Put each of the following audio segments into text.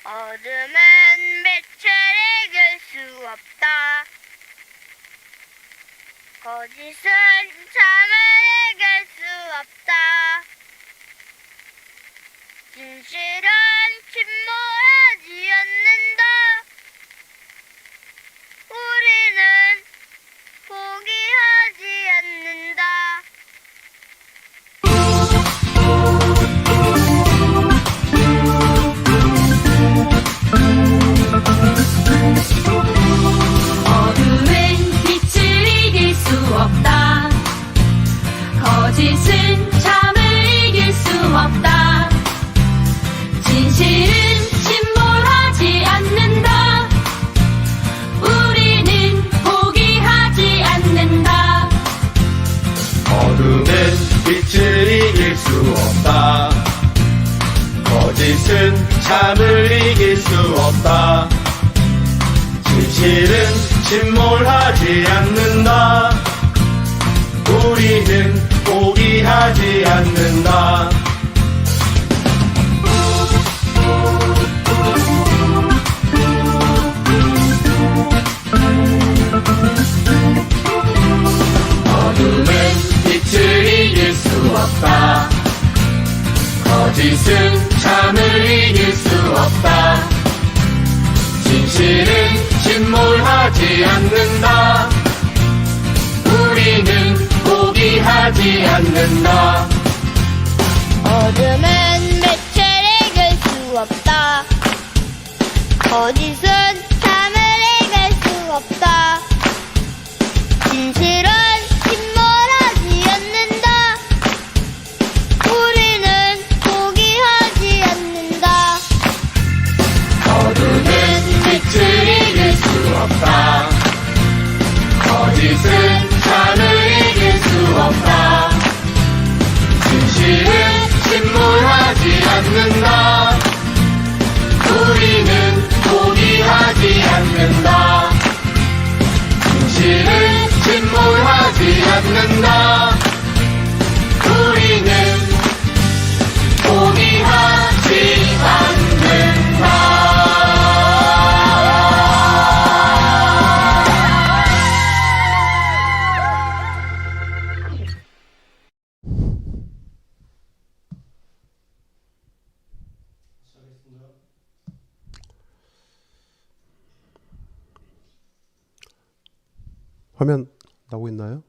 어둠은 빛을 이길 수 없다. 거짓은 잠을 이길 수 없다. 진실은 침몰하지 않는다. 우리는 포기하지 않는다. 어둠은 빛을 이길 수 없다. 거짓은 잠을 이길 수 없다. 진실은 침몰하지 않는다. 우리는 포기하지 않는다. 어둠은 빛을 이길 수 없다. 거짓은 잠을 이길 수 없다. 진실은 침몰하지 않는다. 우리는 포기하지 않는다. 어둠은 빛을 이길 수 없다. 거짓은 잠을 이길 수 없다. 진실은 침몰하지 않는다. 우리는 포기하지 않는다. 어둠은 빛을 이길 수 없다. 거짓은 잠을 이길 수 없다. 진실은 침몰하지 않는다. 우리는 포기하지 않는다. 어둠은 빛을 이길 수 없다. 거짓은 잠을 이길 수 없다. 진실은 침몰하지 않는다. 우리는 포기하지 않는다. 진실은 침몰하지 않는다. 우리는 포기하지 않는다. 화면 나오고 있나요?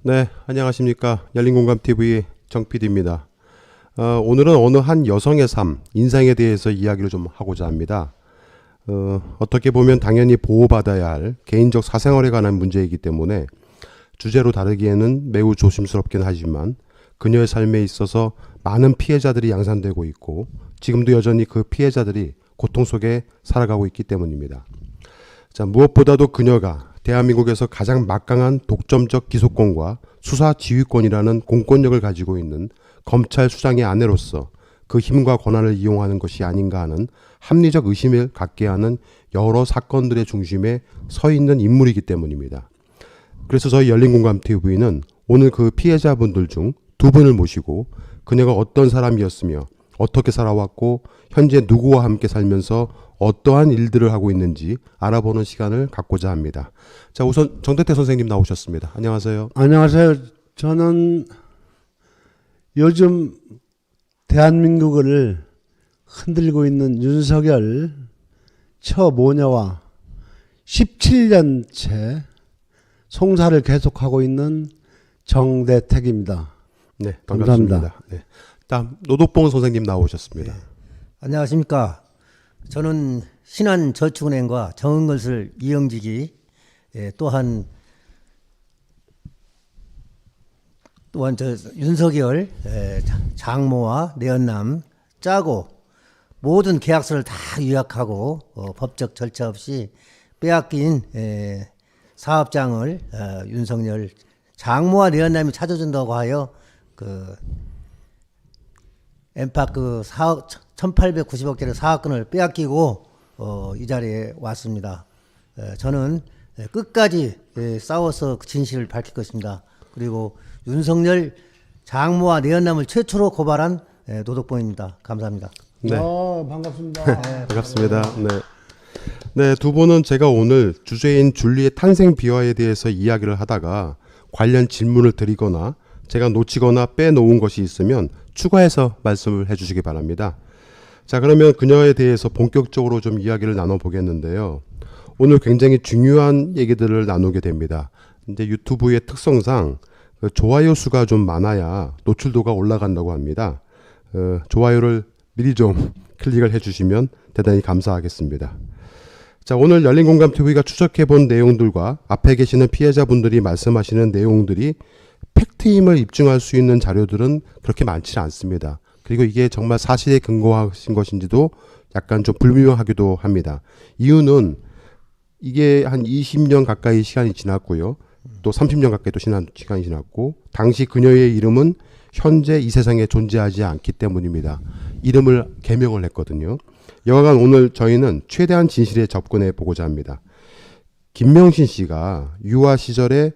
네, 안녕하십니까. 열린공감TV 정PD입니다. 오늘은 어느 한 여성의 삶, 인생에 대해서 이야기를 좀 하고자 합니다. 어떻게 보면 당연히 보호받아야 할 개인적 사생활에 관한 문제이기 때문에 주제로 다루기에는 매우 조심스럽긴 하지만 그녀의 삶에 있어서 많은 피해자들이 양산되고 있고 지금도 여전히 그 피해자들이 고통 속에 살아가고 있기 때문입니다. 자, 무엇보다도 그녀가 대한민국에서 가장 막강한 독점적 기소권과 수사 지휘권이라는 공권력을 가지고 있는 검찰 수장의 아내로서 그 힘과 권한을 이용하는 것이 아닌가 하는 합리적 의심을 갖게 하는 여러 사건들의 중심에 서 있는 인물이기 때문입니다. 그래서 저희 열린공감TV는 오늘 그 피해자분들 중 두 분을 모시고 그녀가 어떤 사람이었으며 어떻게 살아왔고 현재 누구와 함께 살면서 어떠한 일들을 하고 있는지 알아보는 시간을 갖고자 합니다. 자, 우선 정대태 선생님 나오셨습니다. 안녕하세요. 안녕하세요. 저는 요즘 대한민국을 흔들고 있는 윤석열 처모녀와 17년째 송사를 계속하고 있는 정대택입니다. 네, 반갑습니다. 감사합니다. 네. 다음 노덕봉 선생님 나오셨습니다. 안녕하십니까. 저는 신한저축은행과 정은건설 이영직이 또한 저 윤석열 장모와 내연남 짜고 모든 계약서를 다 요약하고 법적 절차 없이 빼앗긴 사업장을 윤석열 장모와 내연남이 찾아준다고 하여 그 엠파크 1890억짜리 사업권을 빼앗기고 이 자리에 왔습니다. 저는 끝까지 싸워서 그 진실을 밝힐 것입니다. 그리고 윤석열 장모와 내연남을 최초로 고발한 노덕봉입니다. 감사합니다. 네. 반갑습니다. 반갑습니다. 네. 네, 두 분은 제가 오늘 주제인 줄리의 탄생 비화에 대해서 이야기를 하다가 관련 질문을 드리거나 제가 놓치거나 빼놓은 것이 있으면 추가해서 말씀을 해주시기 바랍니다. 자, 그러면 그녀에 대해서 본격적으로 좀 이야기를 나눠보겠는데요. 오늘 굉장히 중요한 얘기들을 나누게 됩니다. 이제 유튜브의 특성상 그 좋아요 수가 좀 많아야 노출도가 올라간다고 합니다. 좋아요를 미리 좀 클릭을 해주시면 대단히 감사하겠습니다. 자, 오늘 열린공감TV가 추적해본 내용들과 앞에 계시는 피해자분들이 말씀하시는 내용들이 팩트임을 입증할 수 있는 자료들은 그렇게 많지 않습니다. 그리고 이게 정말 사실에 근거하신 것인지도 약간 좀 불명하기도 합니다. 이유는 이게 한 20년 가까이 시간이 지났고요. 또 30년 가까이 또 시간이 지났고 당시 그녀의 이름은 현재 이 세상에 존재하지 않기 때문입니다. 이름을 개명을 했거든요. 여하간 오늘 저희는 최대한 진실에 접근해 보고자 합니다. 김명신 씨가 유아 시절에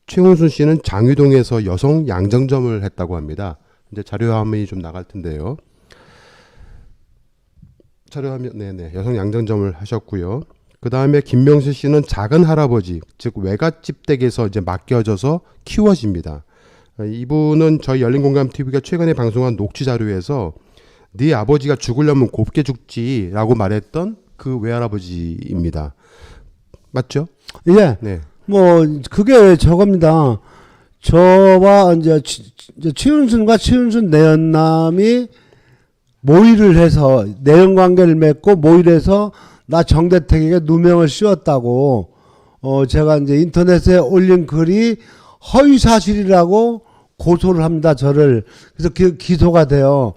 최은순 씨는 장유동에서 여성 양정점을 했다고 합니다. 이제 자료화면이 좀 나갈 텐데요. 자료화면, 네네, 여성 양정점을 하셨고요. 그 다음에 김명신 씨는 작은 할아버지, 즉 외갓집 댁에서 이제 맡겨져서 키워집니다. 이분은 저희 열린공감TV가 최근에 방송한 녹취 자료에서 네 아버지가 죽으려면 곱게 죽지라고 말했던 그 외할아버지입니다. 맞죠? 예. 네. 뭐 그게 저겁니다. 저와 이제 최은순과 최은순 내연남이 모의를 해서 내연 관계를 맺고 모의를 해서 나 정대택에게 누명을 씌웠다고 제가 이제 인터넷에 올린 글이 허위 사실이라고 고소를 합니다. 저를. 그래서 기소가 돼요.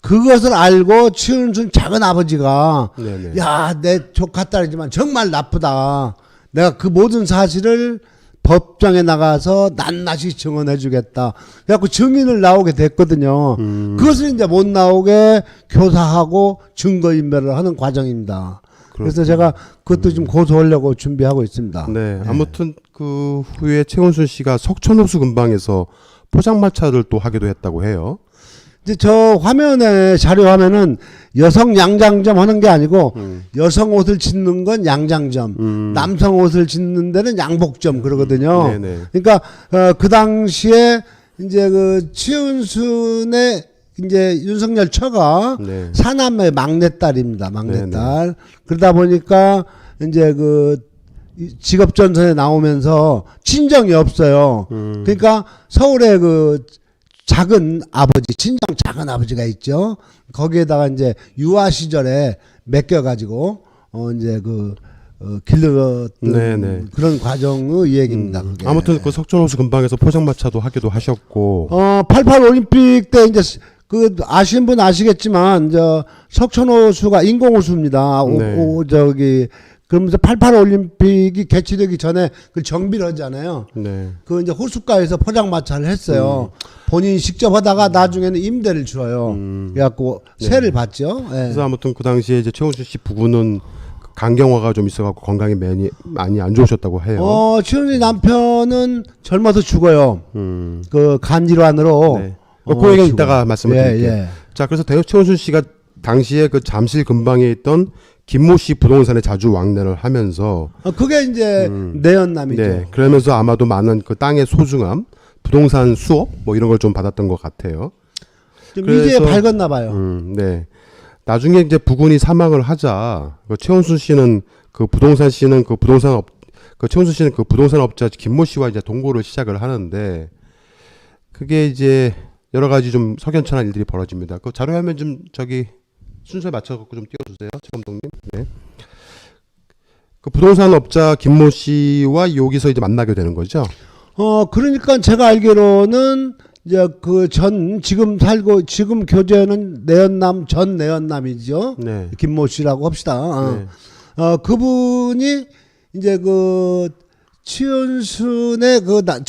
그것을 알고 최은순 작은 아버지가 네네. 야, 내 조카 딸이지만 정말 나쁘다. 내가 그 모든 사실을 법정에 나가서 낱낱이 증언해 주겠다. 그래갖고 증인을 나오게 됐거든요. 그것을 이제 못 나오게 교사하고 증거인멸을 하는 과정입니다. 그래서 제가 그것도 좀 고소하려고 준비하고 있습니다. 네. 아무튼 그 후에 최은순 씨가 석촌호수 근방에서 포장마차를 또 하기도 했다고 해요. 이제 저 화면에 자료 화면은 여성 양장점 하는 게 아니고 여성 옷을 짓는 건 양장점, 남성 옷을 짓는 데는 양복점 그러거든요. 네네. 그러니까 그 당시에 이제 그 최은순의 이제 윤석열 처가 네. 사남의 막내딸입니다. 막내딸. 네네. 그러다 보니까 이제 그 직업 전선에 나오면서 친정이 없어요. 그러니까 서울에 그 작은 아버지, 친정 작은 아버지가 있죠. 거기에다가 이제 유아 시절에 맡겨가지고 이제 길렀던 네네. 그런 과정의 얘기입니다. 그게. 아무튼 그 석촌호수 근방에서 포장마차도 하기도 하셨고. 88 올림픽 때 이제 그 아시는 분 아시겠지만 저 석촌호수가 인공호수입니다. 네. 그러면서 88 올림픽이 개최되기 전에 그 정비를 하잖아요. 네. 그 이제 호숫가에서 포장마차를 했어요. 본인이 직접 하다가 나중에는 임대를 줘요. 그래갖고 세를 받죠. 예. 그래서 아무튼 그 당시에 이제 최은순 씨 부부는 간경화가 좀 있어갖고 건강이 많이 안 좋으셨다고 해요. 최은순 남편은 젊어서 죽어요. 그 간질환으로. 네. 그 얘기는 이따가 말씀을 드릴게요. 자, 그래서 최은순 씨가 당시에 그 잠실 근방에 있던 김모 씨 부동산에 자주 왕래를 하면서 그게 이제 내연남이죠. 네, 그러면서 아마도 많은 그 땅의 소중함, 부동산 수업 뭐 이런 걸 좀 받았던 것 같아요. 좀 미지에 밝았나 봐요. 네. 나중에 이제 부군이 사망을 하자 최은순 씨는 그 부동산 업자 김모 씨와 이제 동거를 시작을 하는데 그게 이제 여러 가지 좀 석연찮은 일들이 벌어집니다. 그 자료 화면 좀 저기 순서에 맞춰갖고 좀 띄워주세요, 최 감독님. 네. 그 부동산 업자 김모 씨와 여기서 이제 만나게 되는 거죠. 그러니까 제가 알기로는 이제 지금 교제는 전 내연남이죠. 네. 김모 씨라고 합시다. 네. 그분이 이제 그 최은순의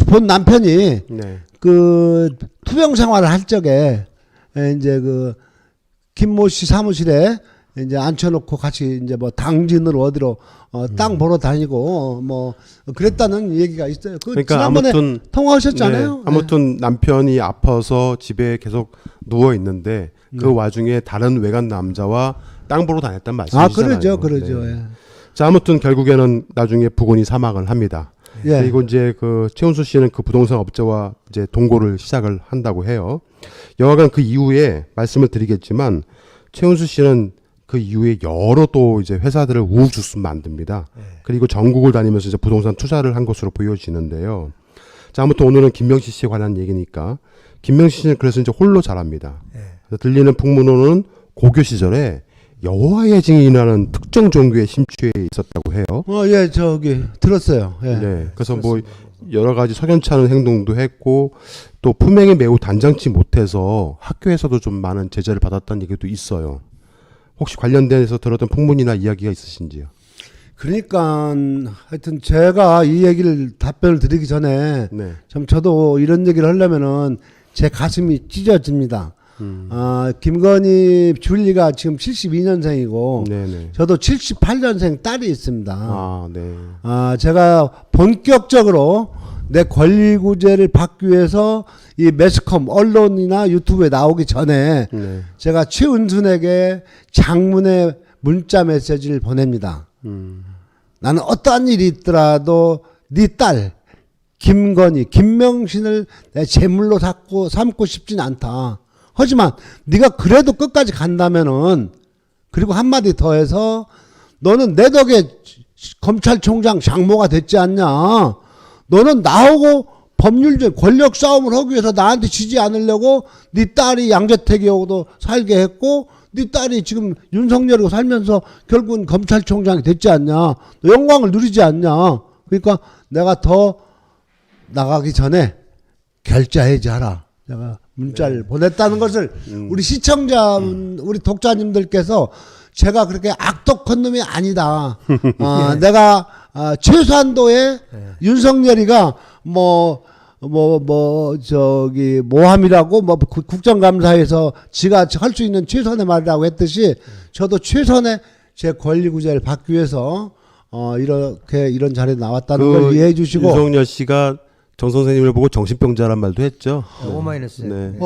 본 남편이 네. 그 투병 생활을 할 적에 이제 그 김모 씨 사무실에 이제 앉혀놓고 같이 이제 뭐 당진으로 어디로 땅 보러 다니고 뭐 그랬다는 얘기가 있어요. 그러니까 지난번에 아무튼 통화하셨잖아요. 네, 아무튼 남편이 아파서 집에 계속 누워 있는데 그 와중에 다른 외간 남자와 땅 보러 다녔단 말씀이시잖아요. 그러죠. 네. 예. 자, 아무튼 결국에는 나중에 부군이 사망을 합니다. 예. 그리고 이제 그 최은수 씨는 그 부동산 업자와 이제 동거를 시작을 한다고 해요. 여하간 그 이후에 말씀을 드리겠지만 최은수 씨는 그 이후에 여러 또 이제 회사들을 우후죽순 만듭니다. 그리고 전국을 다니면서 이제 부동산 투자를 한 것으로 보여지는데요. 자, 아무튼 오늘은 김명시 씨에 관한 얘기니까 김명시 씨는 그래서 이제 홀로 자랍니다. 그래서 들리는 풍문으로는 고교 시절에 여호와의 증인이라는 특정 종교에 심취해 있었다고 해요. 예, 저기 들었어요. 예. 네, 그래서 뭐 여러 가지 석연찮은 행동도 했고 또 품행이 매우 단정치 못해서 학교에서도 좀 많은 제재를 받았다는 얘기도 있어요. 혹시 관련돼서 들었던 풍문이나 이야기가 있으신지요? 그러니까 하여튼 제가 이 얘기를 답변을 드리기 전에 네. 참 저도 이런 얘기를 하려면은 제 가슴이 찢어집니다. 김건희 줄리가 지금 72년생이고 네네. 저도 78년생 딸이 있습니다. 아, 네. 제가 본격적으로 내 권리구제를 받기 위해서 이 매스컴 언론이나 유튜브에 나오기 전에 네. 제가 최은순에게 장문의 문자 메시지를 보냅니다. 나는 어떠한 일이 있더라도 네 딸 김건희, 김명신을 내 제물로 삼고 싶진 않다. 하지만 네가 그래도 끝까지 간다면은 그리고 한마디 더해서 너는 내 덕에 검찰총장 장모가 됐지 않냐. 너는 나하고 법률적 권력 싸움을 하기 위해서 나한테 지지 않으려고 네 딸이 양재택이하고도 살게 했고 네 딸이 지금 윤석열이고 살면서 결국은 검찰총장이 됐지 않냐. 너 영광을 누리지 않냐. 그러니까 내가 더 나가기 전에 결자해지하라. 내가 문자를 보냈다는 것을 우리 시청자, 우리 독자님들께서 제가 그렇게 악독한 놈이 아니다. 내가 최소한도의 윤석열이가 모함이라고 국정감사에서 지가 할 수 있는 최선의 말이라고 했듯이 저도 최선의 제 권리구제를 받기 위해서 이런 자리에 나왔다는 걸 이해해 주시고. 윤석열 씨가 정 선생님을 보고 정신병자란 말도 했죠. 오마이너스. 네.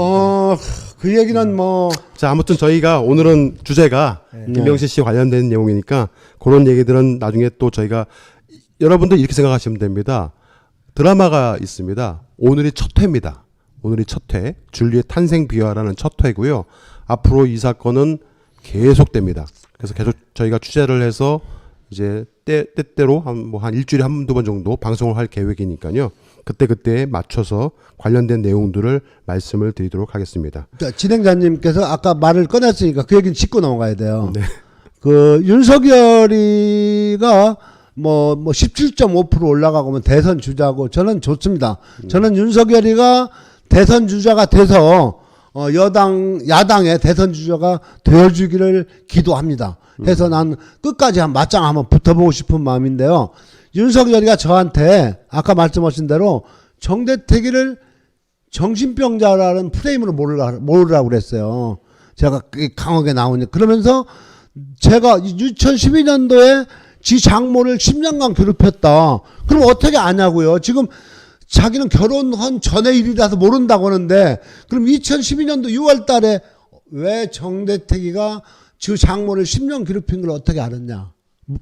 그 얘기는 뭐. 자, 아무튼 저희가 오늘은 주제가 김명시 씨 관련된 내용이니까 그런 얘기들은 나중에 또 저희가 여러분들 이렇게 생각하시면 됩니다. 드라마가 있습니다. 오늘이 첫 회입니다. 오늘이 첫 회. 줄리의 탄생 비화라는 첫 회고요. 앞으로 이 사건은 계속됩니다. 그래서 계속 저희가 취재를 해서 이제 때때로 한 일주일에 한두 번 정도 방송을 할 계획이니까요. 그때그때에 맞춰서 관련된 내용들을 말씀을 드리도록 하겠습니다. 자, 진행자님께서 아까 말을 꺼냈으니까 그 얘기는 짚고 넘어가야 돼요. 네. 그 윤석열이가 17.5% 올라가고 대선 주자고 저는 좋습니다. 저는 윤석열이가 대선 주자가 돼서 야당의 대선 주자가 되어주기를 기도합니다. 해서 난 끝까지 맞짱 한번 붙어보고 싶은 마음인데요. 윤석열이가 저한테 아까 말씀하신 대로 정대택이를 정신병자라는 프레임으로 모으라고 그랬어요. 제가 강하게 나오니 그러면서 제가 2012년도에 지 장모를 10년간 괴롭혔다. 그럼 어떻게 아냐고요. 지금 자기는 결혼한 전의 일이라서 모른다고 하는데 그럼 2012년도 6월 달에 왜 정대택이가 주 장모를 10년 괴롭힌 걸 어떻게 알았냐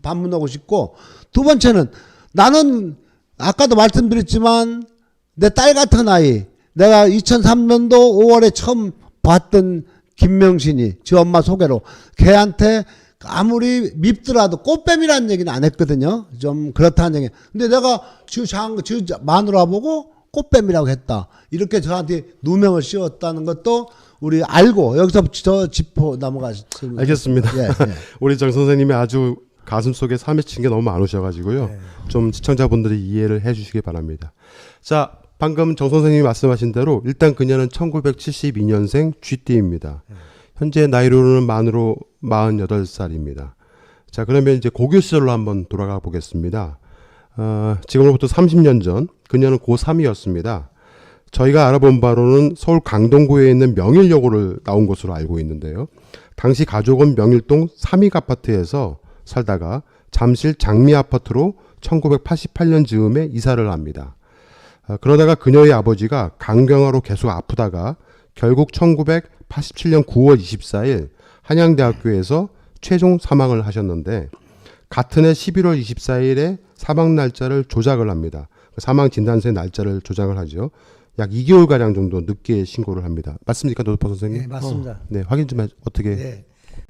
반문하고 싶고, 두 번째는 나는 아까도 말씀드렸지만 내 딸 같은 아이, 내가 2003년도 5월에 처음 봤던 김명신이 지 엄마 소개로 걔한테 아무리 밉더라도 꽃뱀이라는 얘기는 안 했거든요. 좀 그렇다는 얘기. 근데 내가 주 마누라 보고 꽃뱀이라고 했다. 이렇게 저한테 누명을 씌웠다는 것도 우리 알고 여기서 저 짚고 넘어가시죠. 알겠습니다. 예, 예. 우리 정 선생님이 아주 가슴 속에 삶에 친 게 너무 많으셔가지고요. 좀 시청자분들이 이해를 해주시기 바랍니다. 자, 방금 정 선생님이 말씀하신 대로 일단 그녀는 1972년생 쥐띠입니다. 현재 나이로는 만으로 48살입니다. 자, 그러면 이제 고교 시절로 한번 돌아가 보겠습니다. 지금으로부터 30년 전 그녀는 고3이었습니다. 저희가 알아본 바로는 서울 강동구에 있는 명일여고를 나온 것으로 알고 있는데요. 당시 가족은 명일동 삼익 아파트에서 살다가 잠실 장미 아파트로 1988년 즈음에 이사를 합니다. 그러다가 그녀의 아버지가 간경화로 계속 아프다가 결국 1987년 9월 24일 한양대학교에서 최종 사망을 하셨는데, 같은 해 11월 24일에 사망 날짜를 조작을 합니다. 사망 진단서의 날짜를 조작을 하죠. 약 2개월가량 정도 늦게 신고를 합니다. 맞습니까, 노도파 선생님? 네, 맞습니다. 네, 확인 좀 어떻게. 네.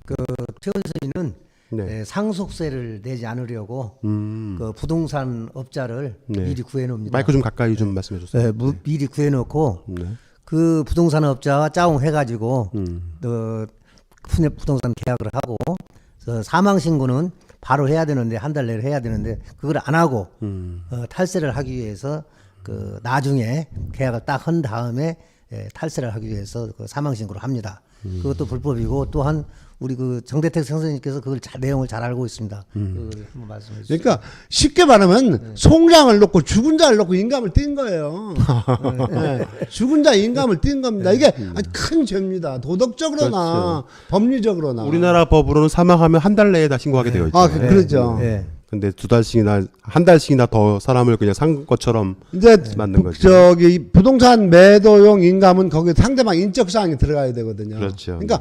그 최은수는 네. 상속세를 내지 않으려고 그 부동산 업자를 네. 미리 구해놓습니다. 마이크 좀 가까이 좀 말씀해 주세요. 네, 미리 구해놓고 네. 그 부동산 업자와 짜웅해가지고 부동산 계약을 하고, 사망 신고는 바로 해야 되는데 한 달 내로 해야 되는데 그걸 안 하고 탈세를 하기 위해서 그 나중에 계약을 딱 한 다음에 탈세를 하기 위해서 그 사망 신고를 합니다. 그것도 불법이고, 또한 우리 그 정대택 선생님께서 그걸 내용을 잘 알고 있습니다. 그걸 한번 말씀해 주시죠. 그러니까 쉽게 말하면 송장을 놓고 죽은 자를 놓고 인감을 띈 거예요. 네. 죽은 자 인감을 띈 겁니다. 이게 아주 큰 죄입니다. 도덕적으로나 법리적으로나. 우리나라 법으로는 사망하면 한 달 내에 다 신고하게 되어 있죠. 아, 그러죠. 네. 근데 한 달씩이나 더 사람을 그냥 산 것처럼 이제 맞는 거죠. 저기 부동산 매도용 인감은 거기 상대방 인적 사항이 들어가야 되거든요. 그렇죠. 그러니까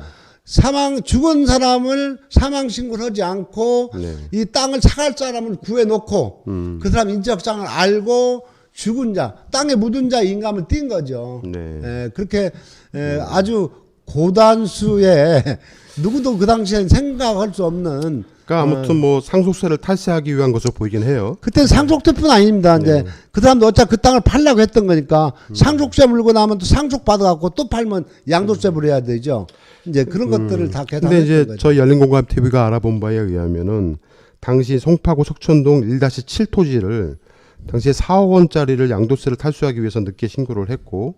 죽은 사람을 사망 신고를 하지 않고 네. 이 땅을 사갈 사람을 구해 놓고 그 사람 인적 사항을 알고 죽은 자, 땅에 묻은 자 인감을 띈 거죠. 네. 그렇게 아주 고단수의 누구도 그 당시엔 생각할 수 없는. 그러니까 아무튼 뭐 상속세를 탈세하기 위한 것으로 보이긴 해요. 그때 상속세뿐 아닙니다. 이제 그 사람도 어차피 그 땅을 팔려고 했던 거니까 상속세 물고 나면 또 상속 받아갖고 또 팔면 양도세 물어야 되죠. 이제 그런 것들을 다 근데 계산했던 이제 거죠. 저희 열린공감 TV가 알아본 바에 의하면은 당시 송파구 석천동 1-7 토지를 당시에 4억 원짜리를 양도세를 탈수하기 위해서 늦게 신고를 했고,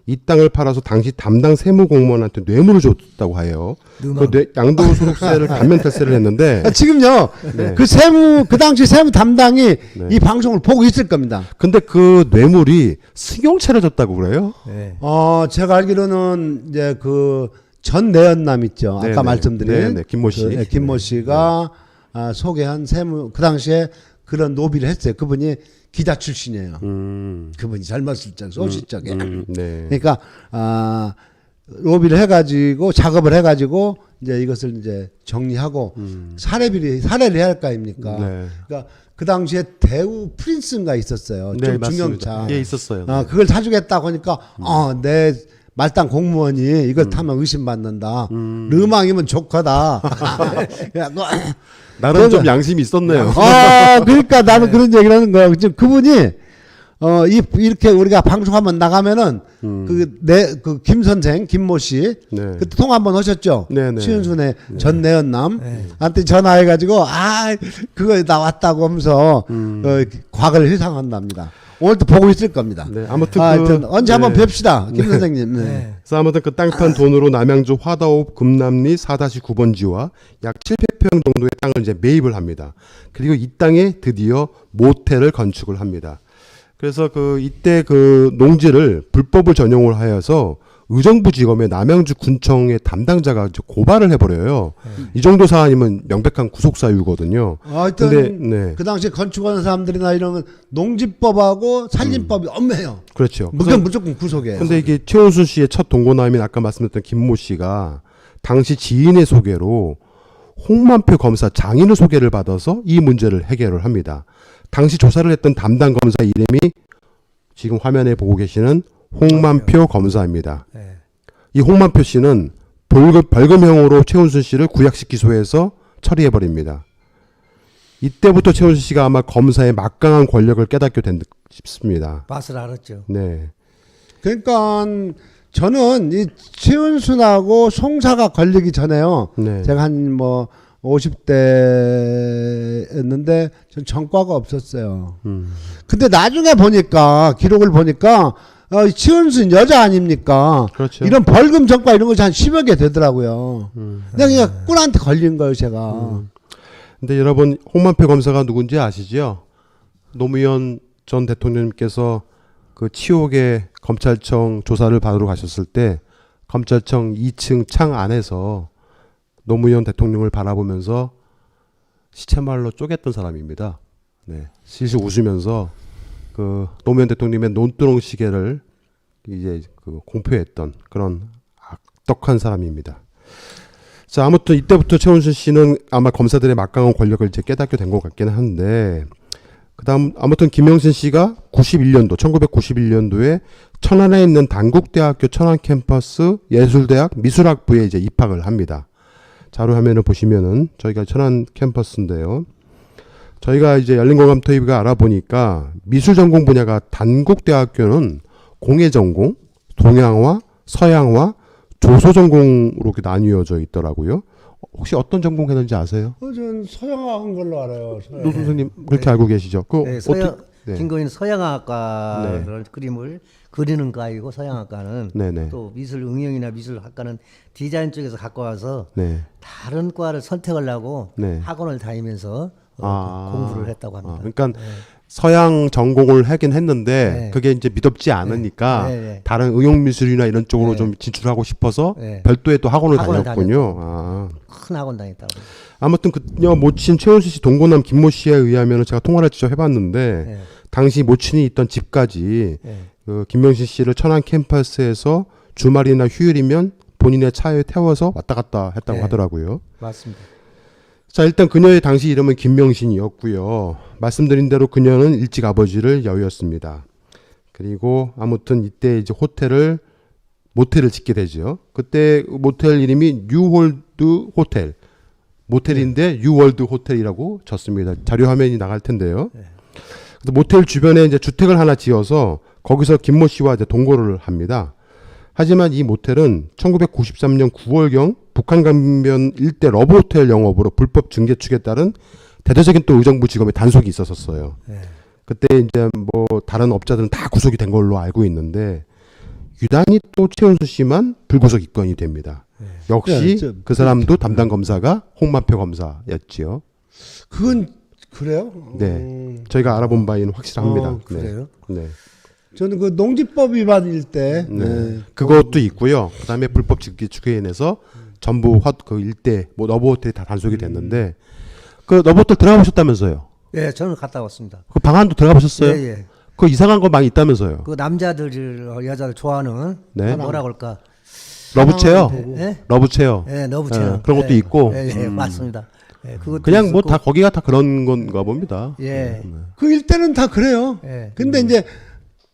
이 땅을 팔아서 당시 담당 세무공무원한테 뇌물을 줬다고 해요. 그 양도소득세를 감면 탈세를 했는데 지금요, 네. 그 당시 세무 담당이 이 방송을 보고 있을 겁니다. 근데 그 뇌물이 승용차를 줬다고 그래요? 네. 제가 알기로는 이제 그 전내연남 있죠. 아까 네네. 말씀드린 네네. 김모 씨. 김모 씨가 소개한 그 당시에 그런 노비를 했어요. 그분이 기자 출신이에요. 그분이 젊었을 적, 소시적에. 네. 그러니까 로비를 해가지고 작업을 해가지고 이제 이것을 이제 정리하고 사례를 해야 할 거 아닙니까? 네. 그러니까 그 당시에 대우 프린스인가 있었어요. 네, 좀 맞습니다. 중형차. 예, 있었어요. 그걸 사주겠다고 하니까 내 말단 공무원이 이걸 타면 의심받는다. 르망이면 조카다. 그래갖고 나름 좀 양심이 있었네요. 그러니까 나는 그런 얘기를 하는 거야. 지금 그분이 이렇게 우리가 방송 한번 나가면은 그 김 선생 김모 씨 네. 그때 통화 한번 하셨죠. 네네. 최은순의 전내연남 한테 전화해가지고 그거 나왔다고 하면서 과거를 회상한답니다. 오늘도 보고 있을 겁니다. 네, 아무튼 하여튼 언제 한번 네. 뵙시다, 김 선생님. 네. 그래서 아무튼 그 땅판 돈으로 남양주 화다읍 금남리 4-9번지와 약 700평 정도의 땅을 이제 매입을 합니다. 그리고 이 땅에 드디어 모텔을 건축을 합니다. 그래서 이때 그 농지를 불법을 전용을 하여서 의정부지검의 남양주 군청의 담당자가 이제 고발을 해버려요. 이 정도 사안이면 명백한 구속사유거든요. 하여튼 근데, 그 당시 건축하는 사람들이나 이런 건 농지법하고 살림법이 엄해요. 그렇죠. 무조건 구속이에요. 근데 이게 최은순 씨의 첫 동거남인 아까 말씀드렸던 김모 씨가 당시 지인의 소개로 홍만표 검사 장인의 소개를 받아서 이 문제를 해결을 합니다. 당시 조사를 했던 담당 검사 이름이 지금 화면에 보고 계시는 홍만표 검사입니다. 네. 이 홍만표 씨는 벌금형으로 최은순 씨를 구약식 기소해서 처리해버립니다. 이때부터 최은순 씨가 아마 검사의 막강한 권력을 깨닫게 된 듯 싶습니다. 맛을 알았죠. 네. 그러니까 저는 이 최은순하고 송사가 걸리기 전에요. 네. 제가 한 뭐 50대였는데 전 전과가 없었어요. 근데 나중에 보니까 기록을 보니까 최은순 여자 아닙니까? 그렇죠. 이런 벌금 전과 이런 것이 한 10여 개 되더라고요. 그냥 꾼한테 걸린 거예요, 제가. 근데 여러분 홍만표 검사가 누군지 아시죠? 노무현 전 대통령님께서 그 치옥의 검찰청 조사를 받으러 가셨을 때 검찰청 2층 창 안에서 노무현 대통령을 바라보면서 시체말로 쪼갰던 사람입니다. 네, 실실 웃으면서 그 노무현 대통령의 논두렁 시계를 이제 그 공표했던 그런 악덕한 사람입니다. 자, 아무튼 이때부터 최은순 씨는 아마 검사들의 막강한 권력을 이제 깨닫게 된 것 같기는 한데, 그다음 아무튼 김영신 씨가 1991년도에 천안에 있는 단국대학교 천안 캠퍼스 예술대학 미술학부에 이제 입학을 합니다. 자료 화면을 보시면은 저희가 천안 캠퍼스인데요. 저희가 이제 열린공감TV가 알아보니까 미술 전공 분야가 단국대학교는 공예 전공, 동양화, 서양화, 조소 전공으로 이렇게 나뉘어져 있더라고요. 혹시 어떤 전공 했는지 아세요? 전 서양화한 걸로 알아요. 노 선생님 그렇게 알고 계시죠? 그 네, 서양 네. 김건희는 서양학과를 그림을 그리는 과이고 서양학과는 네네. 또 미술 응용이나 미술학과는 디자인 쪽에서 갖고 와서 네. 다른 과를 선택을 하고 네. 학원을 다니면서 공부를 했다고 합니다. 그러니까 서양 전공을 하긴 했는데 네. 그게 이제 믿업지 않으니까 네, 네. 다른 응용 미술이나 이런 쪽으로 네. 좀 진출하고 싶어서 네. 별도의 또 학원을 학원을 다녔군요. 아. 큰 학원 다녔다고. 아무튼 그녀 모친 최은순 씨 동고남 김모 씨에 의하면 제가 통화를 직접 해봤는데 네. 당시 모친이 있던 집까지 네. 그 김명신 씨를 천안 캠퍼스에서 주말이나 휴일이면 본인의 차에 태워서 왔다 갔다 했다고 네. 하더라고요. 맞습니다. 자, 일단 그녀의 당시 이름은 김명신이었고요. 말씀드린 대로 그녀는 일찍 아버지를 여의었습니다. 그리고 아무튼 이때 이제 모텔을 짓게 되죠. 그때 모텔 이름이 뉴월드 호텔. 모텔인데 뉴월드 호텔이라고 졌습니다. 자료 화면이 나갈 텐데요. 그래서 모텔 주변에 이제 주택을 하나 지어서 거기서 김모 씨와 이제 동거를 합니다. 하지만 이 모텔은 1993년 9월경 북한 강변 일대 러브호텔 영업으로 불법 증개축에 따른 대대적인 또 의정부 지검의 단속이 있었어요. 네. 그때 이제 뭐 다른 업자들은 다 구속이 된 걸로 알고 있는데 유단히 또 최은수 씨만 불구속 입건이 됩니다. 역시 네, 그 사람도 담당 검사가 홍만표 검사였지요. 그건 그래요? 네, 저희가 알아본 바에는 확실합니다. 그래요? 네. 저는 그 농지법 위반일 때 그것도 있고요. 그다음에 불법 증개축에 인해서 전부 그 일대 뭐 러브호텔이 다 단속이 됐는데 그 러브호텔 들어가 보셨다면서요? 예, 저는 갔다 왔습니다. 그 방 안도 들어가 보셨어요? 예, 예. 그 이상한 거 많이 있다면서요? 그 남자들 여자들 좋아하는 네. 뭐라 그럴까? 러브체어, 예? 러브체어. 예, 너브체어. 예, 그런 것도 있고. 예, 예, 맞습니다. 예, 그것도 그냥 뭐 있었고. 다 거기가 다 그런 건가 봅니다. 예. 그 일대는 다 그래요. 예. 근데 이제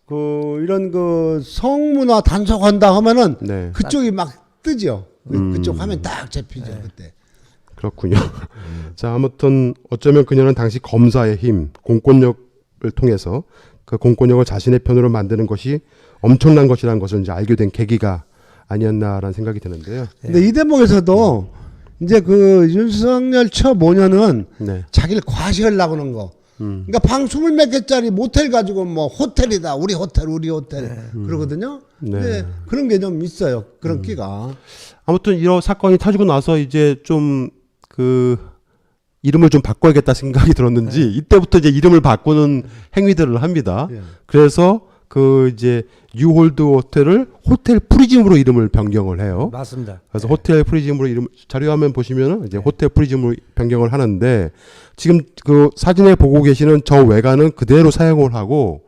그 이런 그 성문화 단속한다 하면은 네. 그쪽이 막 뜨죠. 그쪽 화면 딱 잡히죠 그때. 그렇군요. 자, 아무튼 어쩌면 그녀는 당시 검사의 힘, 공권력을 통해서 그 공권력을 자신의 편으로 만드는 것이 엄청난 것이라는 것을 이제 알게 된 계기가 아니었나라는 생각이 드는데요. 근데 이 대목에서도 이제 그 윤석열 첫 모녀는 네. 자기를 과시하려고 하는 거. 그러니까 방 20몇 개짜리 모텔 가지고 뭐 호텔이다. 우리 호텔 그러거든요. 네. 근데 그런 게 좀 있어요. 그런 끼가. 아무튼 이런 사건이 터지고 나서 이제 좀 그 이름을 좀 바꿔야겠다 생각이 들었는지 이때부터 이제 이름을 바꾸는 행위들을 합니다. 예. 그래서 그 이제 뉴홀드 호텔을 호텔 프리즘으로 이름을 변경을 해요. 맞습니다. 그래서 호텔 프리즘으로 이름 자료 화면 보시면은 이제 호텔 프리즘으로 변경을 하는데 지금 그 사진에 보고 계시는 저 외관은 그대로 사용을 하고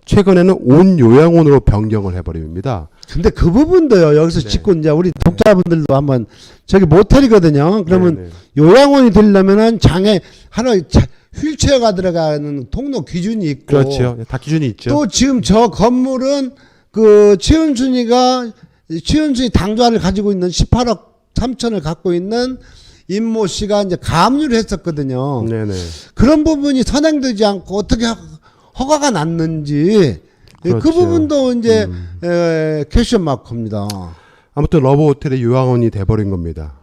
최근에는 온 요양원으로 변경을 해버립니다. 근데 그 부분도요. 여기서 네. 짚고 이제 우리 독자분들도 한번 저기 모텔이거든요. 그러면 네네. 요양원이 되려면은 장애 하나 휠체어가 들어가는 통로 기준이 있고 그렇죠. 다 기준이 있죠. 또 지금 저 건물은 그 최은순이 당좌를 가지고 있는 18억 3천을 갖고 있는 임모 씨가 이제 가압류를 했었거든요. 네네. 그런 부분이 선행되지 않고 어떻게 허가가 났는지 그 그렇죠. 부분도 이제 퀘션 마크입니다. 아무튼 러브 호텔의 요양원이 돼버린 겁니다.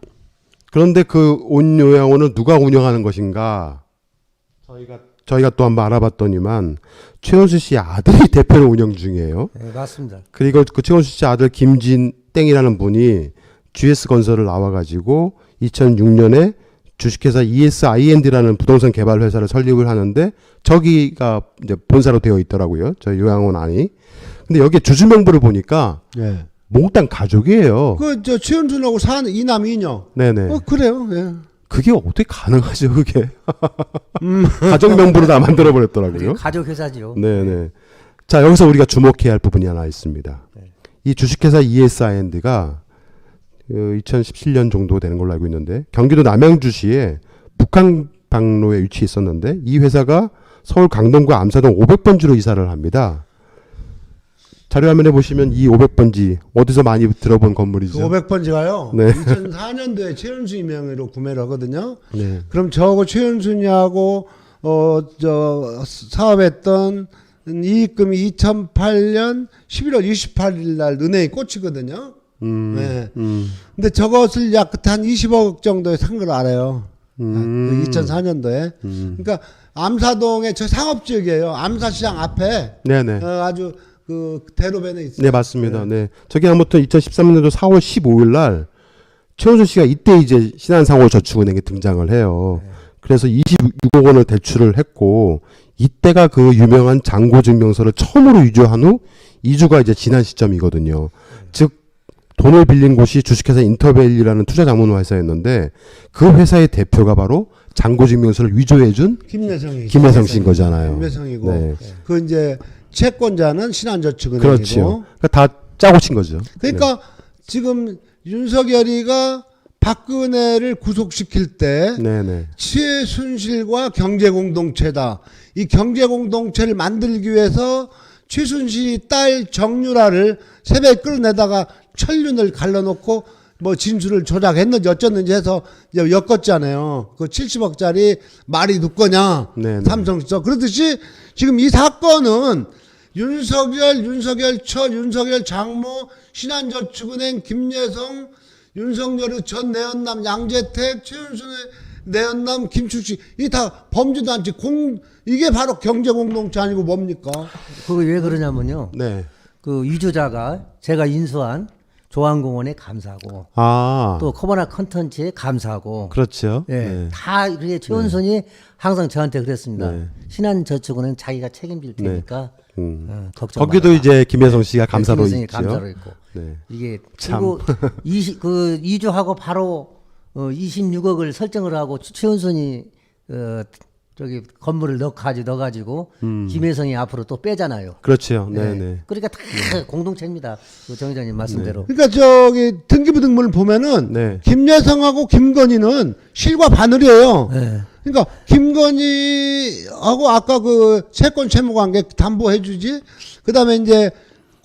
그런데 그 온 요양원을 누가 운영하는 것인가? 저희가 또 한번 알아봤더니만 최원수 씨 아들이 대표를 운영 중이에요. 네, 맞습니다. 그리고 그 최원수 씨 아들 김진땡이라는 분이 GS건설을 나와가지고 2006년에 주식회사 ESIND라는 부동산 개발 회사를 설립을 하는데 저기가 이제 본사로 되어 있더라고요. 저 요양원 안이. 근데 여기 주주명부를 보니까 예. 몽땅 가족이에요. 그 저 최은순하고 사는 이남 이녀. 네네. 그래요. 예. 그게 어떻게 가능하죠, 그게? 가정명부로 다 만들어버렸더라고요. 가족 회사지요. 네네. 자, 여기서 우리가 주목해야 할 부분이 하나 있습니다. 이 주식회사 ESIND가 2017년 정도 되는 걸로 알고 있는데 경기도 남양주시에 북한방로에 위치해 있었는데 이 회사가 서울 강동구 암사동 500번지로 이사를 합니다. 자료화면에 보시면 이 500번지 어디서 많이 들어본 건물이죠? 그 500번지가요. 네. 2004년도에 최은순이 명의로 구매를 하거든요. 네. 그럼 저하고 최은순이하고 저 사업했던 이익금이 2008년 11월 28일 날 은행에 꽂히거든요. 네. 근데 저것을 약 그때 한 20억 정도에 산 걸 알아요. 그 2004년도에. 그러니까 암사동의 저 상업지역이에요. 암사시장 앞에 네네. 아주 그 대로변에 있어요. 네, 맞습니다. 네. 저게 아무튼 2013년도 4월 15일 날 최원수 씨가 이때 이제 신한상호저축은행에 등장을 해요. 그래서 26억 원을 대출을 했고 이때가 그 유명한 잔고증명서를 처음으로 위조한 후 2주가 이제 지난 시점이거든요. 즉 돈을 빌린 곳이 주식회사 인터밸리라는 투자자문 회사였는데 그 회사의 대표가 바로 잔고증명서를 위조해준 김혜성 씨인 거잖아요. 김혜성이고 네. 그 이제 채권자는 신한저축은행이고. 그렇죠. 그러니까 다 짜고 친 거죠. 그러니까 지금 윤석열이가 박근혜를 구속시킬 때 네네. 최순실과 경제공동체다. 이 경제공동체를 만들기 위해서 최순실이 딸 정유라를 새벽에 끌어내다가 천륜을 갈라놓고 뭐 진술을 조작했는지 어쩌는지 해서 이제 엮었잖아요. 그 70억짜리 말이 누거냐. 네네. 삼성서. 그렇듯이 지금 이 사건은 윤석열 처, 윤석열 장모, 신한저축은행, 김예성, 윤석열의 전 내연남 양재택, 최윤순의 내연남 김축식 이 다 범죄도 않지 이게 바로 경제공동체 아니고 뭡니까? 그거 왜 그러냐면요. 네. 그 위조자가 제가 인수한 조항공원에 감사하고 아. 또 코바나 컨텐츠에 감사하고 그렇죠. 예, 네. 다 이렇게 최은순이 항상 저한테 그랬습니다. 네. 신한저축은행 자기가 책임질 테니까 걱정 거기도 마라. 이제 김혜성 씨가 감사로 김혜성이 있죠. 감사로 있고 네. 이게 참. 그리고 그 이주하고 바로 26억을 설정을 하고 최은순이 저기 건물을 넣어가지고 김혜성이 앞으로 또 빼잖아요. 그렇죠. 네. 네네. 그러니까 다 공동체입니다. 정 회장님 말씀대로. 그러니까 저기 등기부등본을 보면은 네. 김예성하고 김건희는 실과 바늘이에요. 네. 그러니까 김건희하고 아까 그 채권 채무관계 담보해주지. 그다음에 이제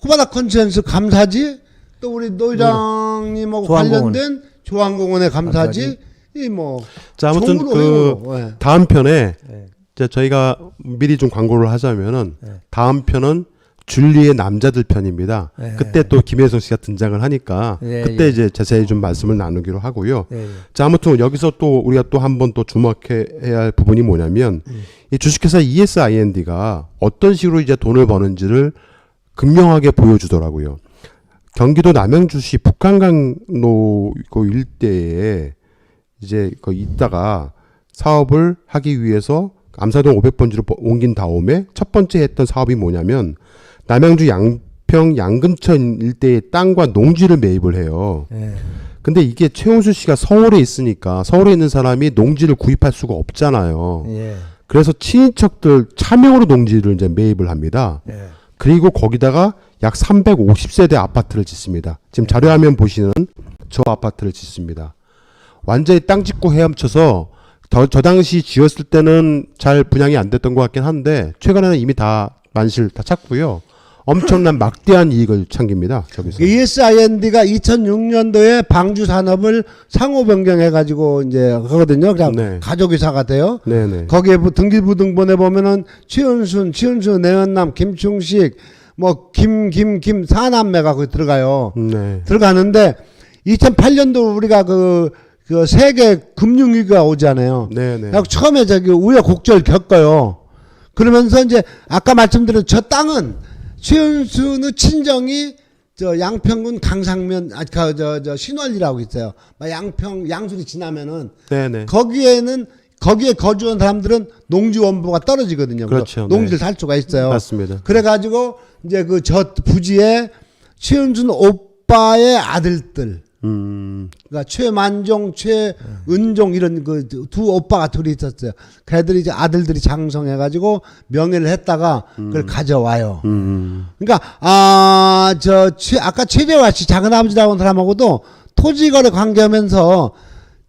코바나 컨텐츠 감사지. 또 우리 노 회장님하고 조항공원. 관련된 조항공원의 감사지. 이 뭐 자, 아무튼 종으로 그 외우로, 예. 다음 편에 네. 이제 저희가 미리 좀 광고를 하자면은 네. 다음 편은 줄리의 남자들 편입니다. 네. 그때 또 김혜성 씨가 등장을 하니까 예, 그때 예. 이제 자세히 좀 말씀을 나누기로 하고요. 예, 예. 자, 아무튼 여기서 또 우리가 또 한 번 또 주목해야 할 부분이 뭐냐면 이 주식회사 ESIND가 어떤 식으로 이제 돈을 버는지를 극명하게 보여주더라고요. 경기도 남양주시 북한강로 그 일대에 이제 그 있다가 사업을 하기 위해서 암사동 500번지로 옮긴 다음에 첫 번째 했던 사업이 뭐냐면 남양주 양평 양근천 일대의 땅과 농지를 매입을 해요. 예. 근데 이게 최원수 씨가 서울에 있으니까 서울에 있는 사람이 농지를 구입할 수가 없잖아요. 예. 그래서 친인척들 차명으로 농지를 이제 매입을 합니다. 예. 그리고 거기다가 약 350세대 아파트를 짓습니다. 지금 자료화면 보시는 저 아파트를 짓습니다. 완전히 땅 짓고 헤엄쳐서 저 당시 지었을 때는 잘 분양이 안 됐던 것 같긴 한데 최근에는 이미 다 만실 다 찼고요. 엄청난 막대한 이익을 챙깁니다. 저기서. ESIND가 2006년도에 방주 산업을 상호 변경해가지고 이제 하거든요. 그냥 네. 가족이사가 돼요. 네네. 거기에 등기부등본에 보면은 최은순, 내연남, 김충식, 뭐 김 사남매가 거기 들어가요. 네. 들어가는데 2008년도 우리가 그 세계 금융위기가 오잖아요. 네네. 그래서 처음에 저기 우여곡절 겪어요. 그러면서 이제 아까 말씀드린 저 땅은 최은순의 친정이 저 양평군 강상면 저 신월리라고 있어요. 양순이 지나면은 네네. 거기에 거주한 사람들은 농지 원부가 떨어지거든요. 그렇죠. 농지를 네. 살 수가 있어요. 맞습니다. 그래가지고 이제 그 저 부지에 최은순 오빠의 아들들, 그러니까 최만종, 최은종 이런 그 두 오빠가 둘이 있었어요. 걔들이 이제 아들들이 장성해가지고 명예를 했다가 그걸 가져와요. 그러니까 아까 최재화 씨 작은 아버지라고 하는 사람하고도 토지거래 관계하면서